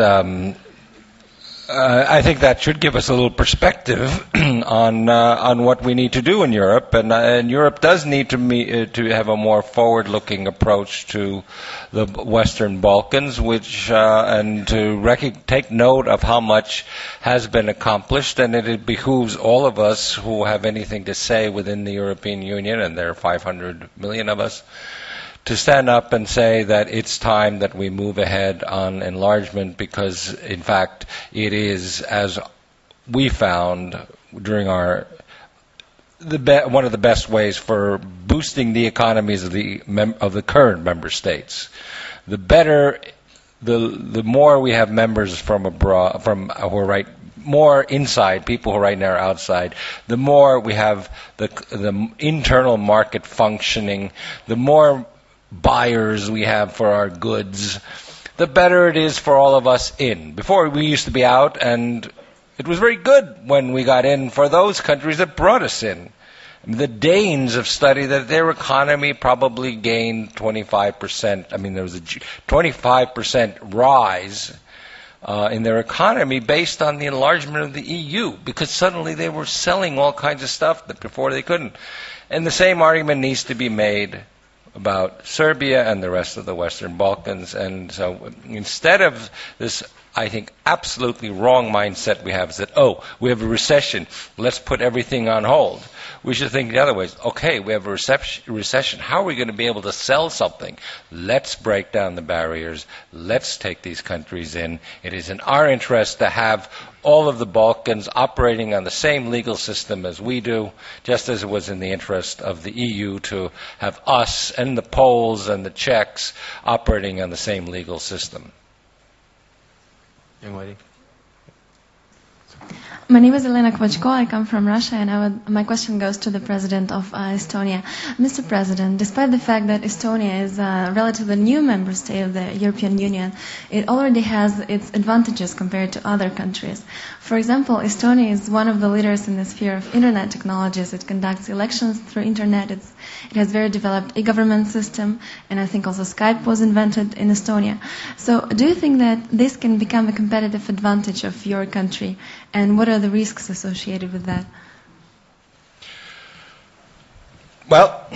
should give us a little perspective on what we need to do in Europe, and Europe does need to have a more forward-looking approach to the Western Balkans, and to take note of how much has been accomplished, and it behooves all of us who have anything to say within the European Union, and there are 500 million of us, to stand up and say that it's time that we move ahead on enlargement, because, in fact, it is, as we found during one of the best ways for boosting the economies of the current member states. The better, the more we have members from abroad, who are more inside, people who right now are outside, the more we have the internal market functioning, the more buyers we have for our goods, the better it is for all of us in. Before, we used to be out, and it was very good when we got in for those countries that brought us in. The Danes have studied that their economy probably gained 25%. I mean, there was a 25% rise in their economy based on the enlargement of the EU, because suddenly they were selling all kinds of stuff that before they couldn't. And the same argument needs to be made about Serbia and the rest of the Western Balkans. And so instead of this I think, absolutely wrong mindset we have is that, oh, we have a recession, let's put everything on hold. We should think the other ways. Okay, we have a recession. How are we going to be able to sell something? Let's break down the barriers. Let's take these countries in. It is in our interest to have all of the Balkans operating on the same legal system as we do, just as it was in the interest of the EU to have us and the Poles and the Czechs operating on the same legal system. Young lady. My name is Elena Kvachko. I come from Russia, and my question goes to the President of Estonia. Mr. President, despite the fact that Estonia is a relatively new member state of the European Union, it already has its advantages compared to other countries. For example, Estonia is one of the leaders in the sphere of internet technologies. It conducts elections through internet. It has very developed e-government system, and I think also Skype was invented in Estonia. So do you think that this can become a competitive advantage of your country? And what are the risks associated with that? Well,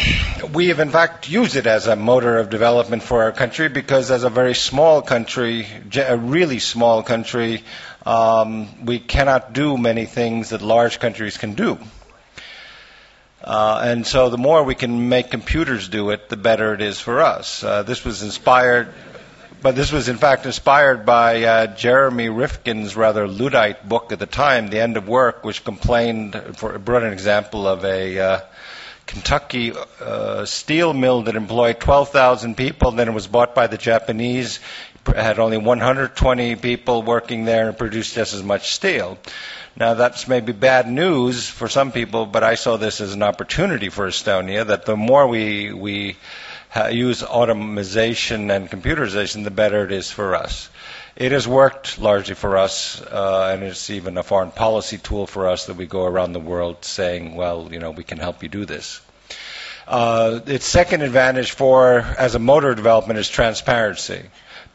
we have in fact used it as a motor of development for our country because as a very small country, a really small country, we cannot do many things that large countries can do. And so the more we can make computers do it, the better it is for us. This was in fact inspired by Jeremy Rifkin's rather Luddite book at the time, The End of Work, which brought an example of a Kentucky steel mill that employed 12,000 people. Then it was bought by the Japanese, had only 120 people working there and produced just as much steel. Now that's maybe bad news for some people, but I saw this as an opportunity for Estonia, that the more we use automation and computerization, the better it is for us. It has worked largely for us, and it's even a foreign policy tool for us that we go around the world saying, well, we can help you do this. Its second advantage as a motor development is transparency.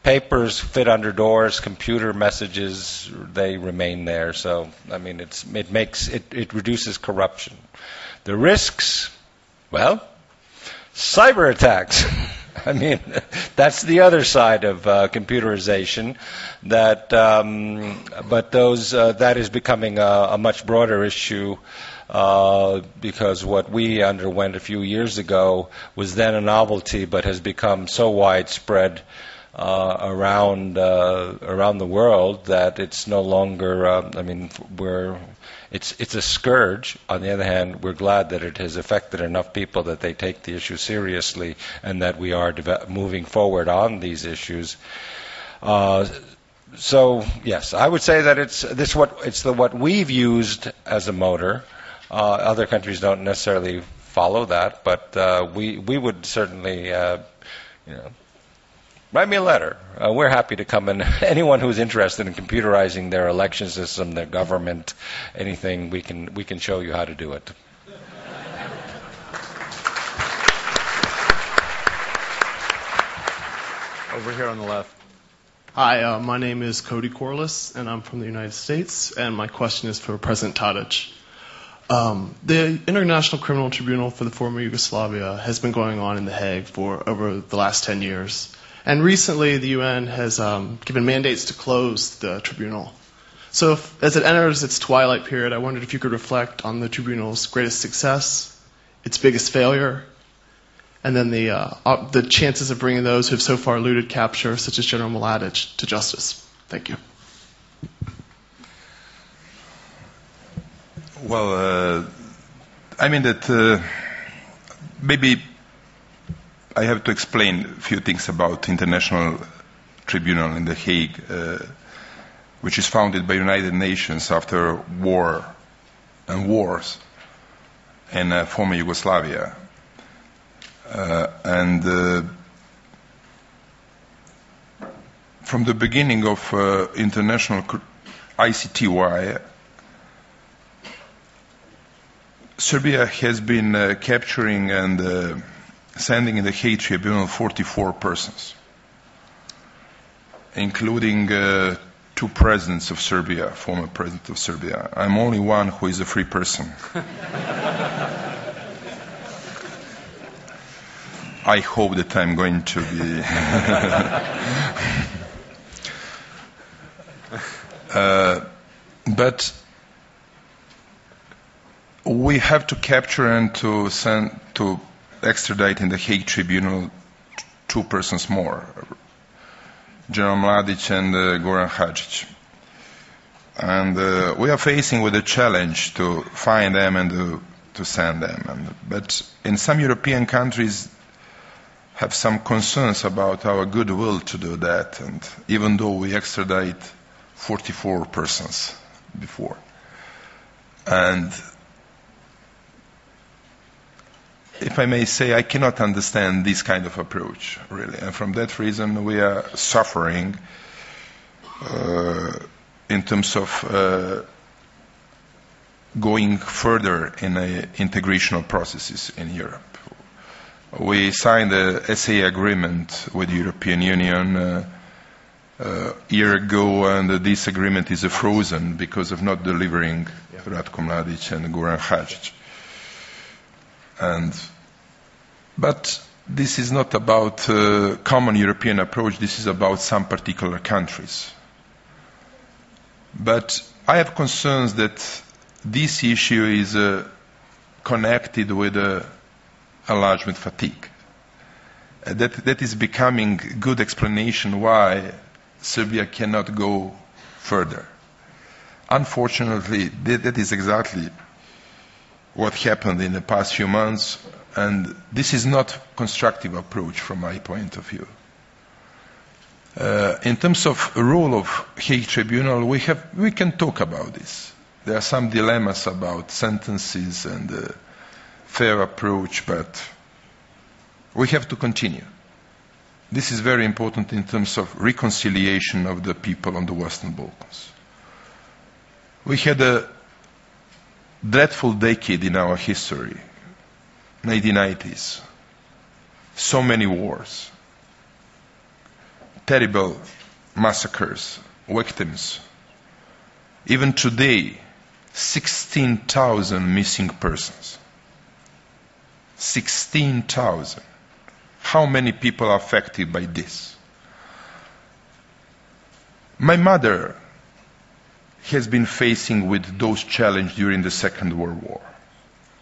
Papers fit under doors, computer messages, they remain there. So, it reduces corruption. The risks, well, cyber attacks. That's the other side of computerization. That is becoming a much broader issue because what we underwent a few years ago was then a novelty, but has become so widespread around the world that it's no longer. It's a scourge. On the other hand, we're glad that it has affected enough people that they take the issue seriously and that we are moving forward on these issues. So yes, I would say that it's what we've used as a motor. Other countries don't necessarily follow that, but we would certainly, write me a letter. We're happy to come in. Anyone who's interested in computerizing their election system, their government, anything, we can show you how to do it. Over here on the left. Hi, my name is Cody Corliss, and I'm from the United States, and my question is for President Tadic. The International Criminal Tribunal for the former Yugoslavia has been going on in The Hague for over the last 10 years. And recently, the UN has given mandates to close the tribunal. So as it enters its twilight period, I wondered if you could reflect on the tribunal's greatest success, its biggest failure, and then the chances of bringing those who have so far eluded capture, such as General Mladic, to justice. Thank you. Well, maybe I have to explain a few things about International Tribunal in The Hague, which is founded by United Nations after war and wars in former Yugoslavia. From the beginning of international ICTY, Serbia has been capturing and sending in the Hague Tribunal 44 persons, including two presidents of Serbia, former president of Serbia. I'm only one who is a free person. I hope that I'm going to be. But we have to capture and to send to extradite in the Hague Tribunal two persons more, General Mladic and Goran Hadžić. And we are facing with a challenge to find them and to send them. But in some European countries have some concerns about our goodwill to do that, and even though we extradite 44 persons before. And if I may say, I cannot understand this kind of approach, really. And from that reason, we are suffering in terms of going further in integrational processes in Europe. We signed the SA agreement with the European Union a year ago, and this agreement is frozen because of not delivering Ratko Mladic and Goran Hadžić. But this is not about a common European approach, this is about some particular countries. But I have concerns that this issue is connected with enlargement fatigue. That is becoming a good explanation why Serbia cannot go further. Unfortunately, that is exactly what happened in the past few months, and this is not a constructive approach from my point of view. In terms of the role of Hague Tribunal, we can talk about this. There are some dilemmas about sentences and fair approach, but we have to continue. This is very important in terms of reconciliation of the people on the Western Balkans. We had a dreadful decade in our history, 1990s. So many wars, terrible massacres, victims. Even today, 16,000 missing persons. 16,000. How many people are affected by this? My mother has been facing with those challenges during the Second World War.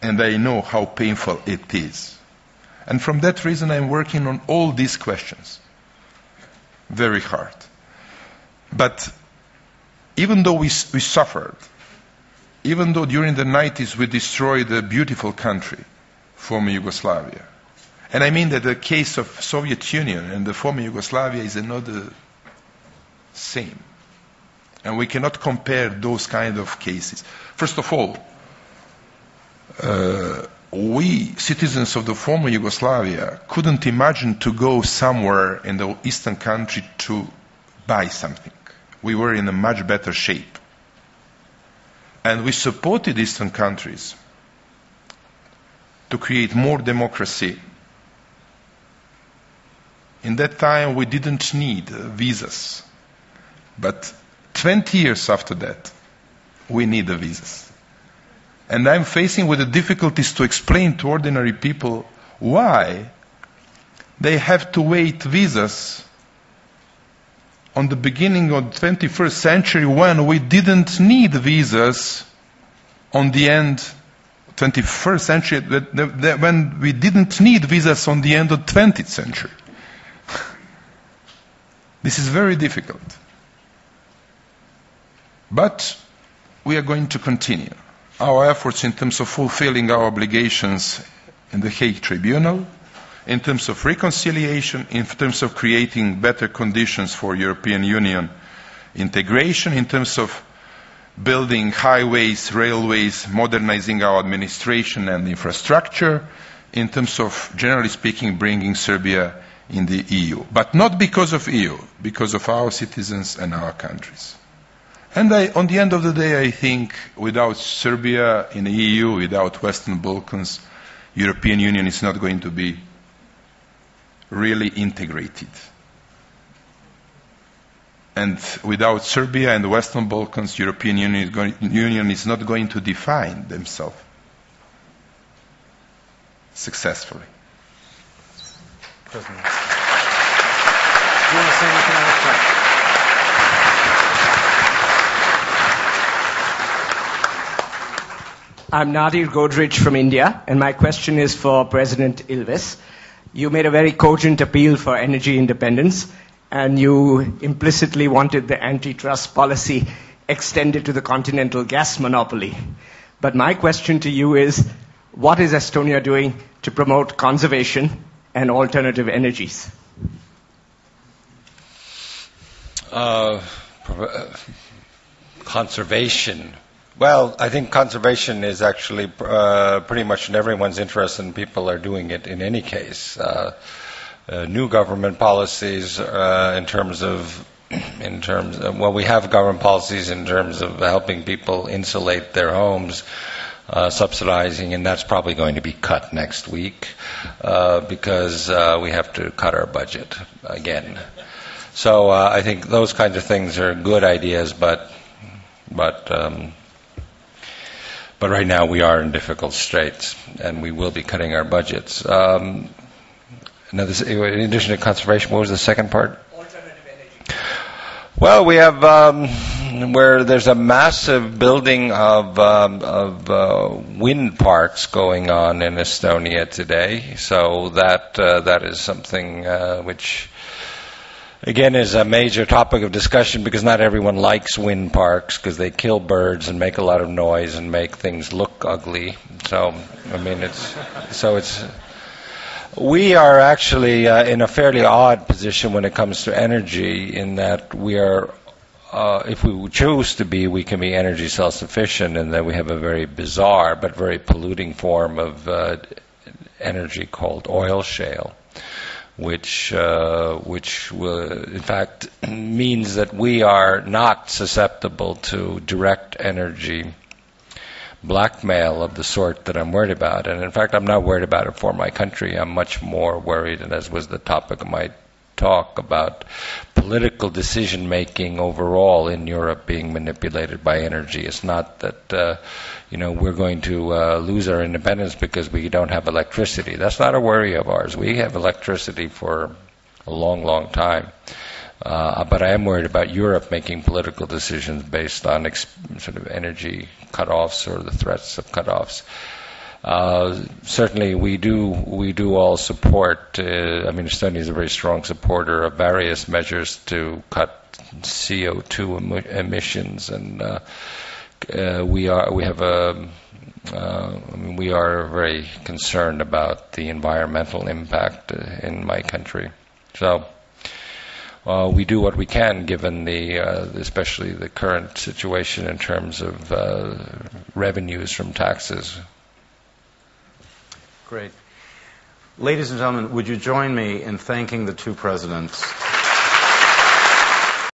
And I know how painful it is. And from that reason, I'm working on all these questions. Very hard. But even though we suffered, even though during the 90s we destroyed a beautiful country, former Yugoslavia, and I mean that the case of Soviet Union and the former Yugoslavia is not the same. And we cannot compare those kind of cases. First of all, we, citizens of the former Yugoslavia, couldn't imagine to go somewhere in the eastern country to buy something. We were in a much better shape. And we supported eastern countries to create more democracy. In that time, we didn't need visas. But 20 years after that, we need the visas. And I'm facing with the difficulties to explain to ordinary people why they have to wait visas on the beginning of the 21st century when we didn't need visas on the end 21st century, when we didn't need visas on the end of 20th century. This is very difficult. But we are going to continue our efforts in terms of fulfilling our obligations in the Hague Tribunal, in terms of reconciliation, in terms of creating better conditions for European Union integration, in terms of building highways, railways, modernizing our administration and infrastructure, in terms of, generally speaking, bringing Serbia in the EU. But not because of EU, because of our citizens and our countries. And on the end of the day, I think without Serbia in the EU, without Western Balkans, European Union is not going to be really integrated. And without Serbia and the Western Balkans, European Union is not going to define themselves successfully. President. Do you want to say anything on the I'm Nadir Godrej from India, and my question is for President Ilves. You made a very cogent appeal for energy independence, and you implicitly wanted the antitrust policy extended to the continental gas monopoly. But my question to you is, what is Estonia doing to promote conservation and alternative energies? Conservation. Well, I think conservation is actually pretty much in everyone's interest, and people are doing it in any case. New government policies in terms of we have government policies in terms of helping people insulate their homes, subsidizing, and that's probably going to be cut next week because we have to cut our budget again. So I think those kinds of things are good ideas, but right now we are in difficult straits, and we will be cutting our budgets. In addition to conservation, what was the second part? Alternative energy. Well, we have where there's a massive building of wind parks going on in Estonia today. So that is something which, again, is a major topic of discussion because not everyone likes wind parks because they kill birds and make a lot of noise and make things look ugly. So, I mean, we are actually in a fairly odd position when it comes to energy in that we are, if we choose to be, we can be energy self-sufficient, and that we have a very bizarre but very polluting form of energy called oil shale, which will, in fact, means that we are not susceptible to direct energy blackmail of the sort that I'm worried about. And in fact, I'm not worried about it for my country. I'm much more worried, and as was the topic of my talk, about political decision-making overall in Europe being manipulated by energy. It's not that we're going to lose our independence because we don't have electricity. That's not a worry of ours. We have electricity for a long, long time. But I am worried about Europe making political decisions based on sort of energy cutoffs or the threats of cutoffs. Certainly, we do all support. Estonia is a very strong supporter of various measures to cut CO2 emissions, and we are very concerned about the environmental impact in my country. So. We do what we can, given especially the current situation in terms of revenues from taxes. Great. Ladies and gentlemen, would you join me in thanking the two presidents?